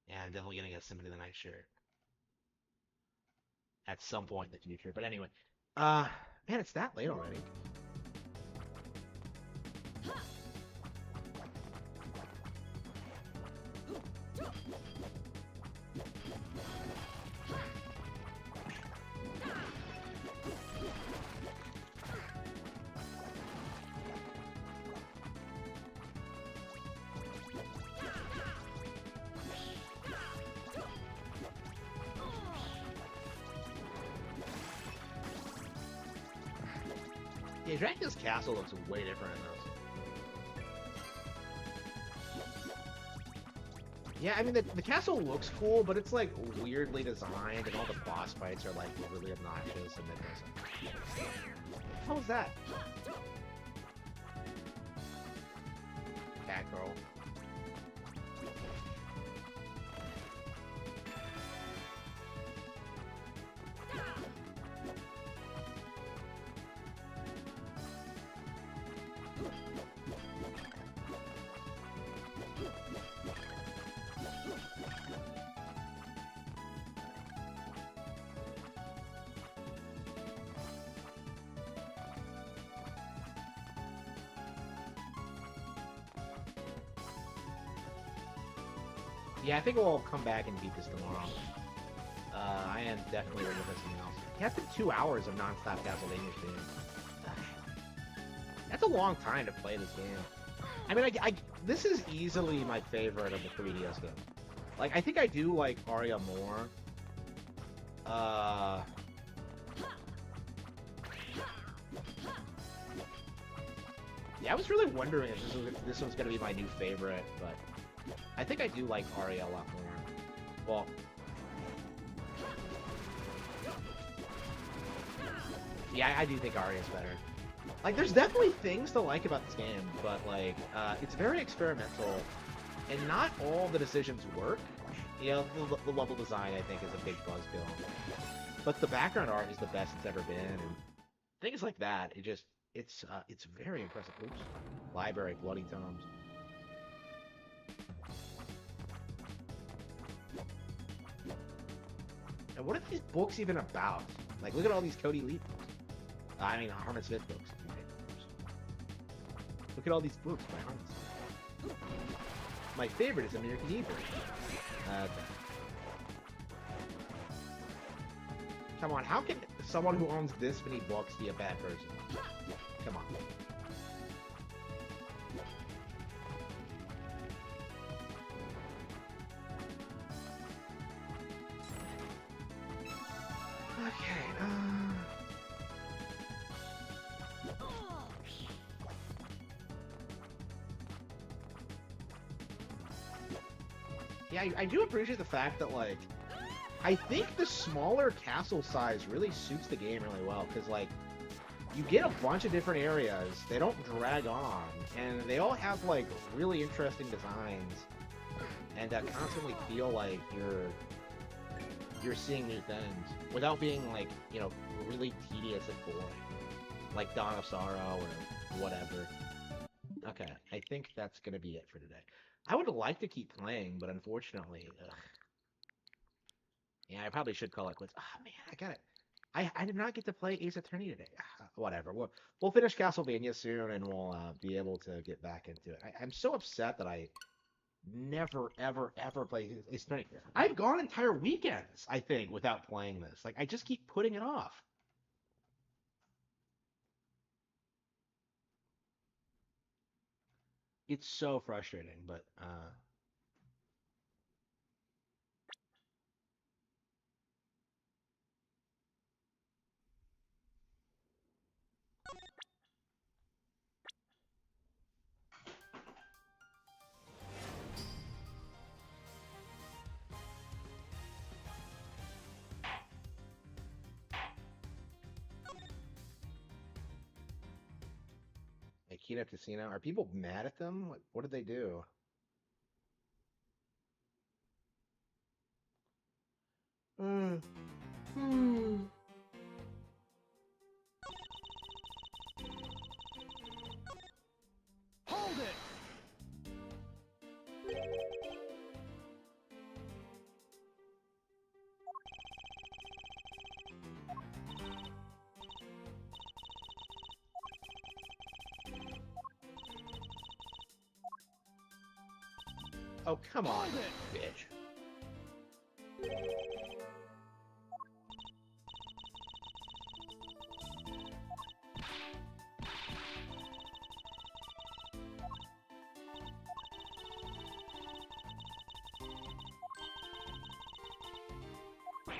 Yeah, I'm definitely gonna get a Symphony of the Night shirt at some point in the future. But anyway, uh, man, it's that late already. Yeah, Dracula's castle looks way different in this. Yeah, I mean the castle looks cool, but it's like weirdly designed, and all the boss fights are like really obnoxious and then what was that? Cat girl. Yeah, I think we'll come back and beat this tomorrow. I am definitely ready for something else. Yeah, it's been 2 hours of non-stop Castlevania streaming. That's a long time to play this game. I mean, this is easily my favorite of the 3DS games. Like, I think I do like Aria more. Yeah, I was really wondering if this was gonna be my new favorite, but I think I do like Aria a lot more. Well, yeah, I do think Aria's better. Like, there's definitely things to like about this game, but like, it's very experimental, and not all the decisions work. You know, the level design I think is a big buzzkill, but the background art is the best it's ever been, and things like that. It's very impressive. Oops. Library, Bloody Tomes. And what are these books even about? Like, look at all these Cody Lee books. I mean, Harman Smith books. Look at all these books by Harman Smith. My favorite is American Evil. Come on, how can someone who owns this many books be a bad person? Come on. Okay, yeah, I do appreciate the fact that, like, I think the smaller castle size really suits the game really well, because, like, you get a bunch of different areas, they don't drag on, and they all have, like, really interesting designs, and constantly feel like you're seeing new things, without being, like, you know, really tedious and boring, like Dawn of Sorrow or whatever. Okay, I think that's gonna be it for today. I would like to keep playing, but unfortunately, yeah, I probably should call it quits. Ah, man, I got it. I did not get to play Ace Attorney today. Whatever. We'll finish Castlevania soon, and we'll be able to get back into it. I'm so upset that I never, ever, ever play Ace Attorney. I've gone entire weekends, I think, without playing this. Like, I just keep putting it off. It's so frustrating, but Akita Casino. Are people mad at them? What did they do? Mm. Hmm. Hold it! Oh, come on, Hold it! bitch.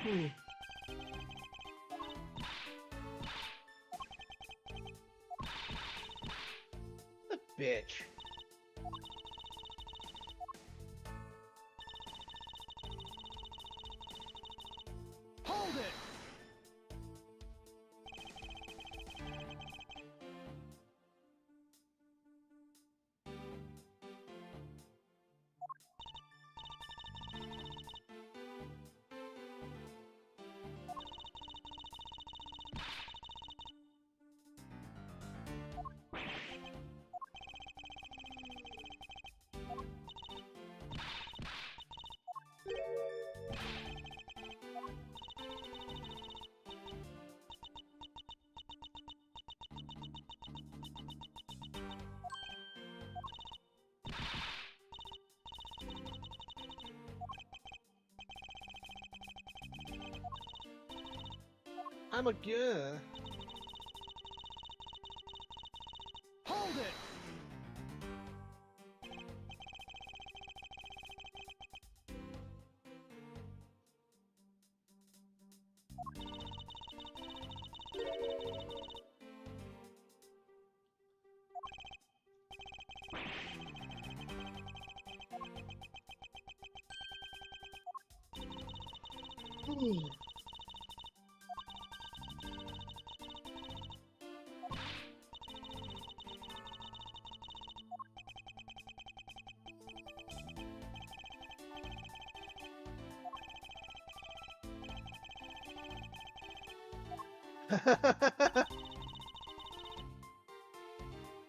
Hmm. The bitch. Hold it! I'm a good. Hold it!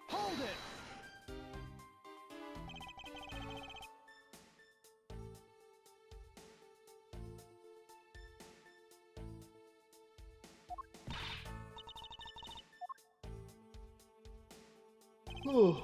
Hold it! Ooh.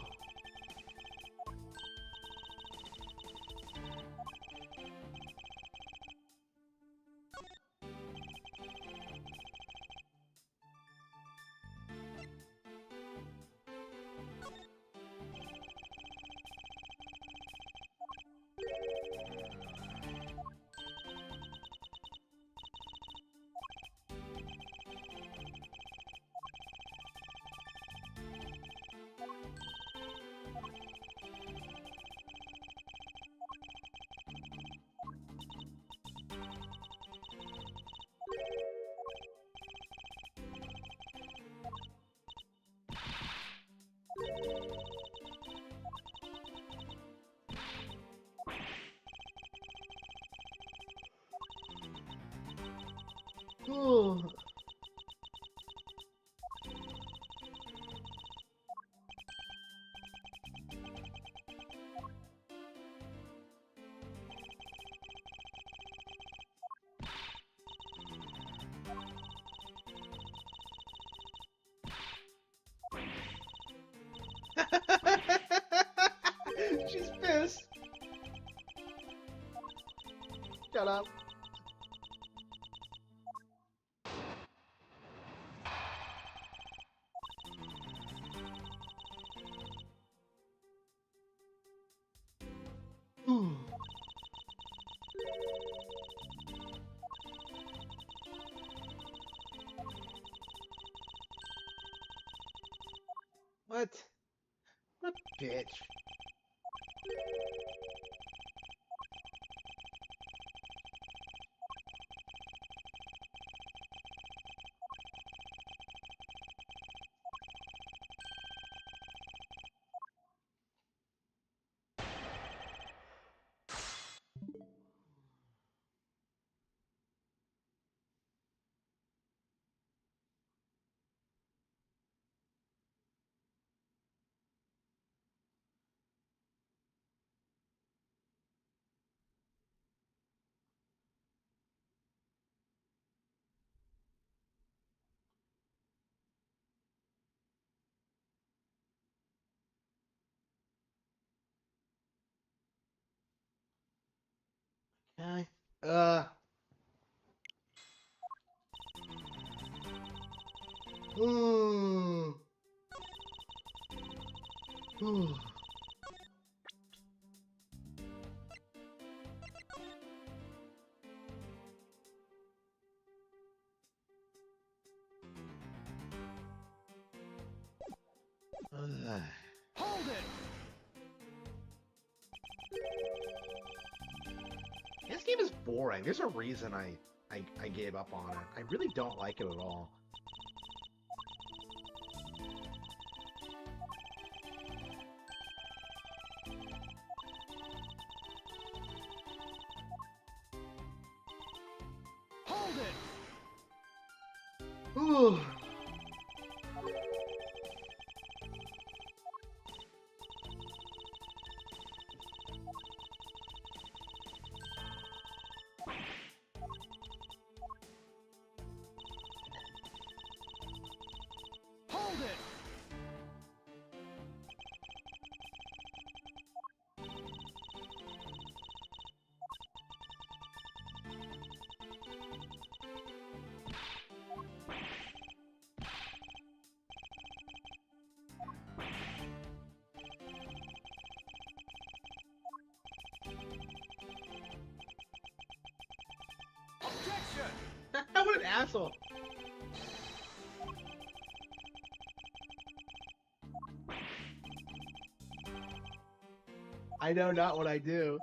Ooh. She's pissed. Shut up. Ooh. What? What bitch? Okay. Uh. Hmm. Hmm. Hold it! This game is boring. There's a reason I gave up on it. I really don't like it at all. Hold it! Ooh. Hold it! Objection! What an asshole. I know not what I do.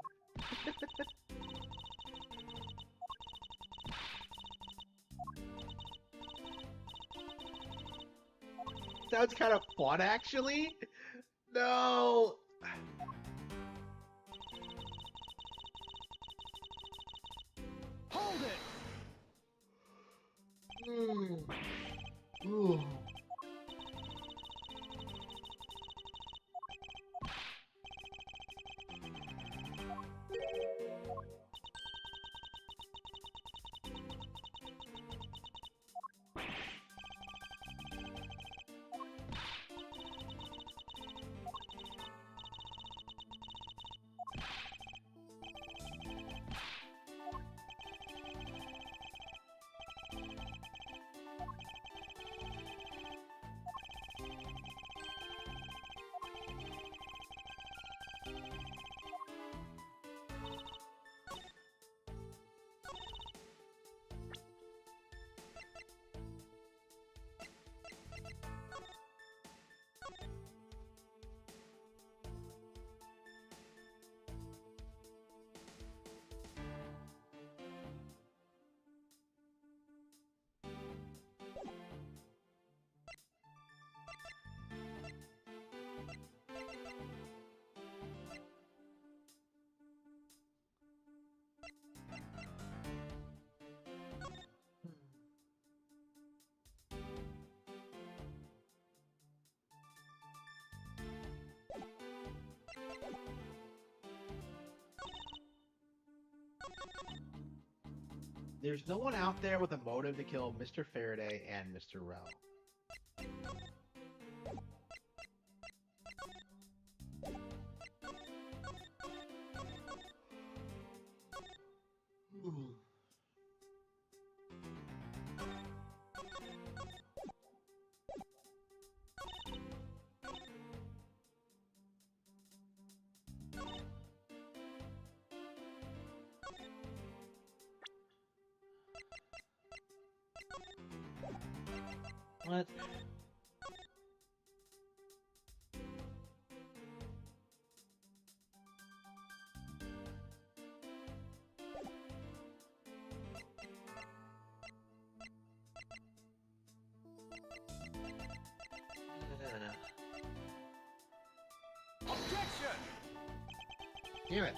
Sounds kind of fun, actually. No. Hold it! Ooh. There's no one out there with a motive to kill Mr. Faraday and Mr. Rowe. Ooh. What? Objection! Damn it.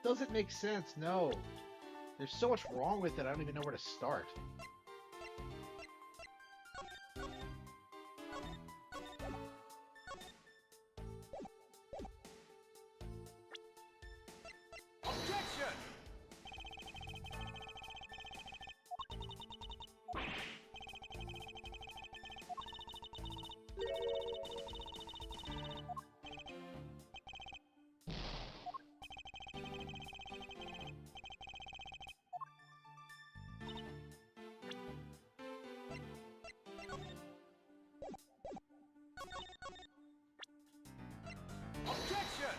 doesn't make sense. No. There's so much wrong with it, I don't even know where to start. Objection! Objection!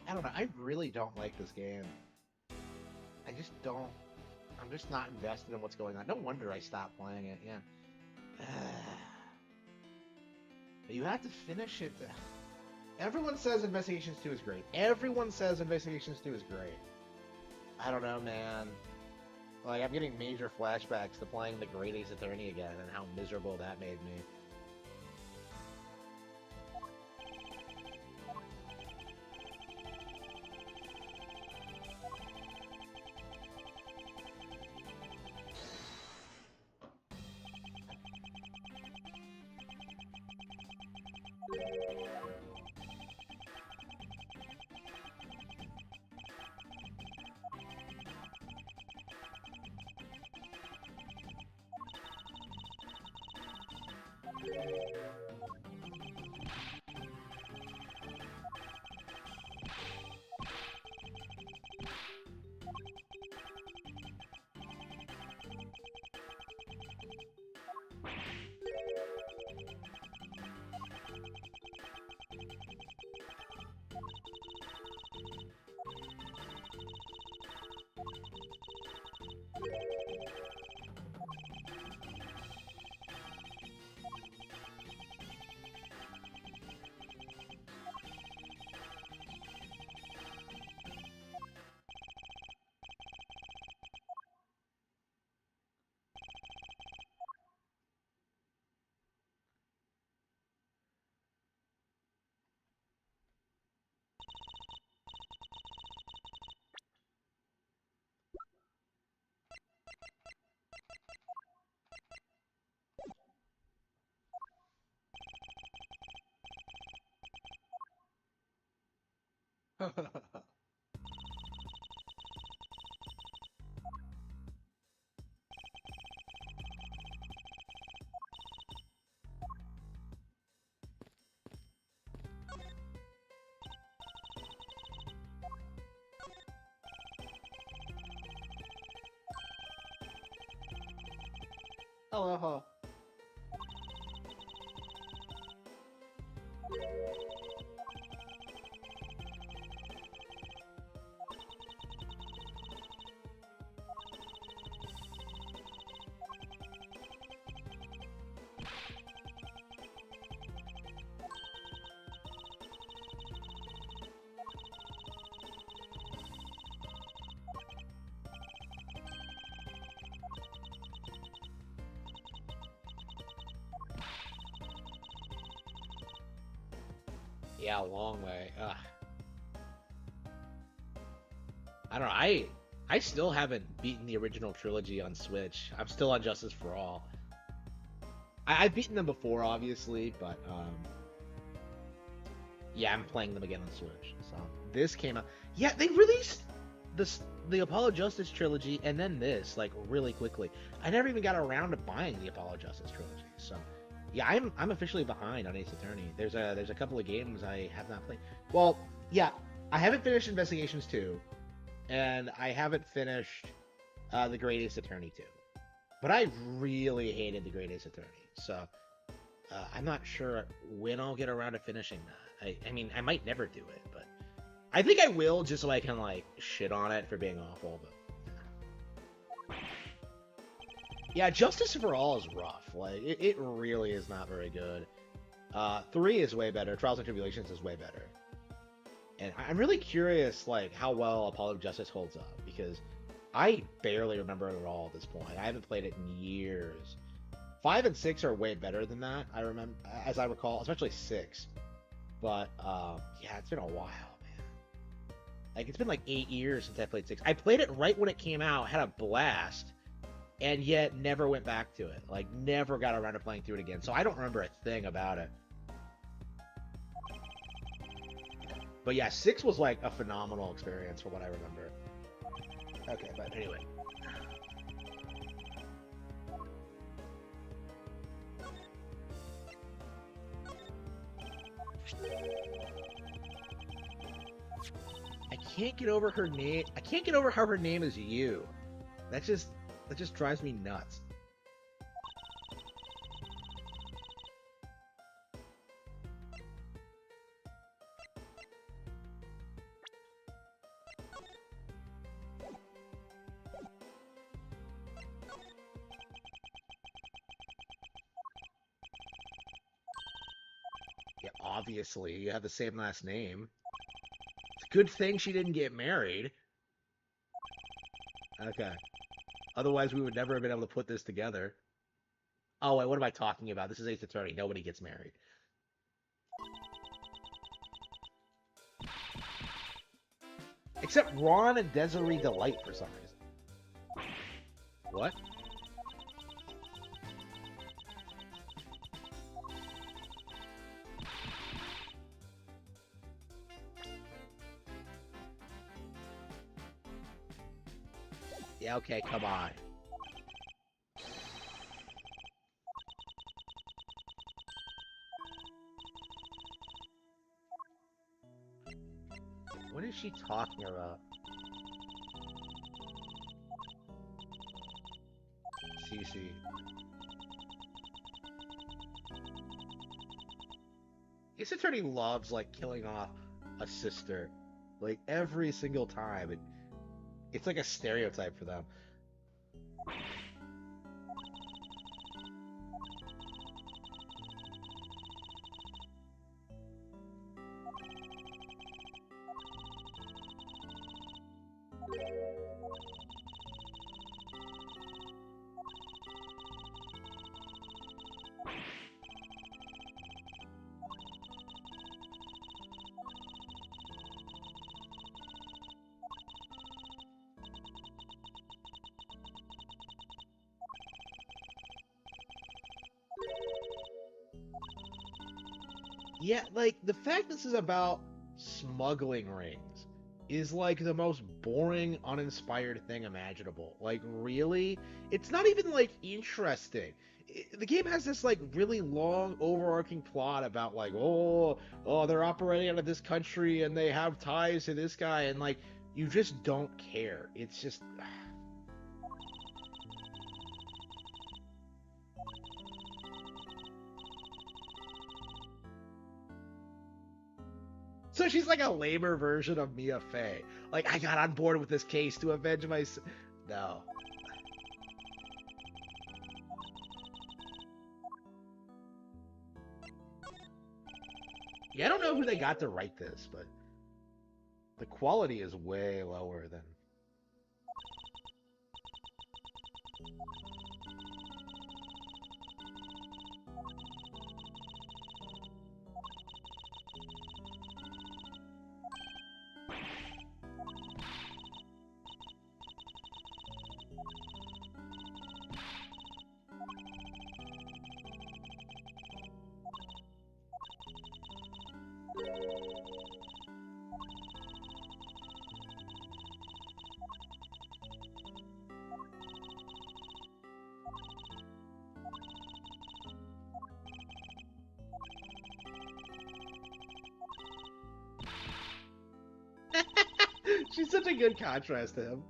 I don't know. I really don't like this game. I just don't. I'm just not invested in what's going on. No wonder I stopped playing it. Yeah. But you have to finish it. Everyone says Investigations 2 is great. Everyone says Investigations 2 is great. I don't know, man. Like, I'm getting major flashbacks to playing the Great Ace Attorney again and how miserable that made me. Aloha. Yeah, a long way. Ugh. I don't know. I still haven't beaten the original trilogy on Switch. I'm still on Justice for All. I've beaten them before, obviously, but yeah, I'm playing them again on Switch. So this came out. Yeah, they released the Apollo Justice trilogy and then this like really quickly. I never even got around to buying the Apollo Justice trilogy. So yeah, I'm officially behind on Ace Attorney. There's a couple of games I have not played. Well, yeah, I haven't finished Investigations 2, and I haven't finished The Great Ace Attorney 2. But I really hated The Great Ace Attorney, so I'm not sure when I'll get around to finishing that. I mean, I might never do it, but I think I will just so I can like shit on it for being awful. But yeah, Justice for All is rough. Like it really is not very good. 3 is way better. Trials and Tribulations is way better. And I'm really curious, like how well Apollo Justice holds up because I barely remember it at all at this point. I haven't played it in years. 5 and 6 are way better than that. I remember, as I recall, especially 6. But yeah, it's been a while, man. Like it's been like 8 years since I played 6. I played it right when it came out, had a blast, and yet never went back to it. Like never got around to playing through it again. So I don't remember a thing about it. But yeah, 6 was like a phenomenal experience from what I remember. Okay, but anyway. I can't get over her name. I can't get over how her name is you. That just drives me nuts. Yeah, obviously, you have the same last name. It's a good thing she didn't get married. Okay. Otherwise, we would never have been able to put this together. Oh, wait, what am I talking about? This is Ace Attorney. Nobody gets married. Except Ron and Desiree Delight for some reason. What? Yeah, okay, come on. What is she talking about? CC. Ace Attorney loves, like, killing off a sister. Like, every single time. It's like a stereotype for them. Yeah, like, the fact this is about smuggling rings is, like, the most boring, uninspired thing imaginable. Like, really? It's not even, like, interesting. The game has this, like, really long, overarching plot about, like, oh, they're operating out of this country and they have ties to this guy, and, like, you just don't care. It's just... So she's like a lamer version of Mia Fey. Like, I got on board with this case to avenge my... No. Yeah, I don't know who they got to write this, but the quality is way lower than... She's such a good contrast to him.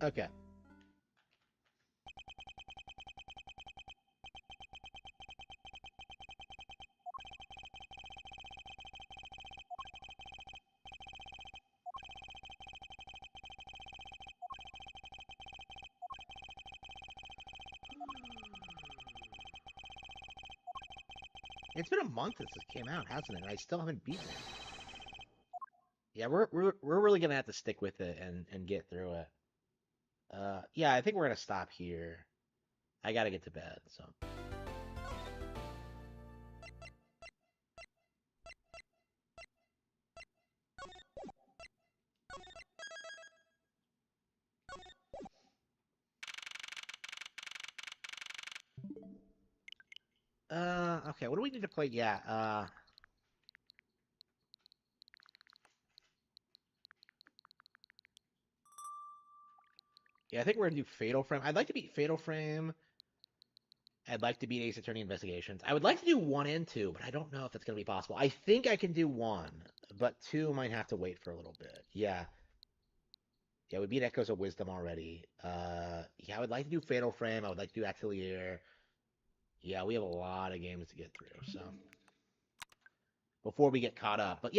Okay. It's been a month since it came out, hasn't it? And I still haven't beaten it. Yeah, we're really gonna have to stick with it and get through it. Yeah, I think we're gonna stop here. I gotta get to bed, so. Okay, what do we need to play? Yeah, yeah, I think we're gonna do Fatal Frame. I'd like to beat Fatal Frame. I'd like to beat Ace Attorney Investigations. I would like to do 1 and 2, but I don't know if that's gonna be possible. I think I can do 1, but 2 might have to wait for a little bit. Yeah. Yeah, we beat Echoes of Wisdom already. Yeah, I would like to do Fatal Frame. I would like to do Atelier. Yeah, we have a lot of games to get through, so before we get caught up. But yeah.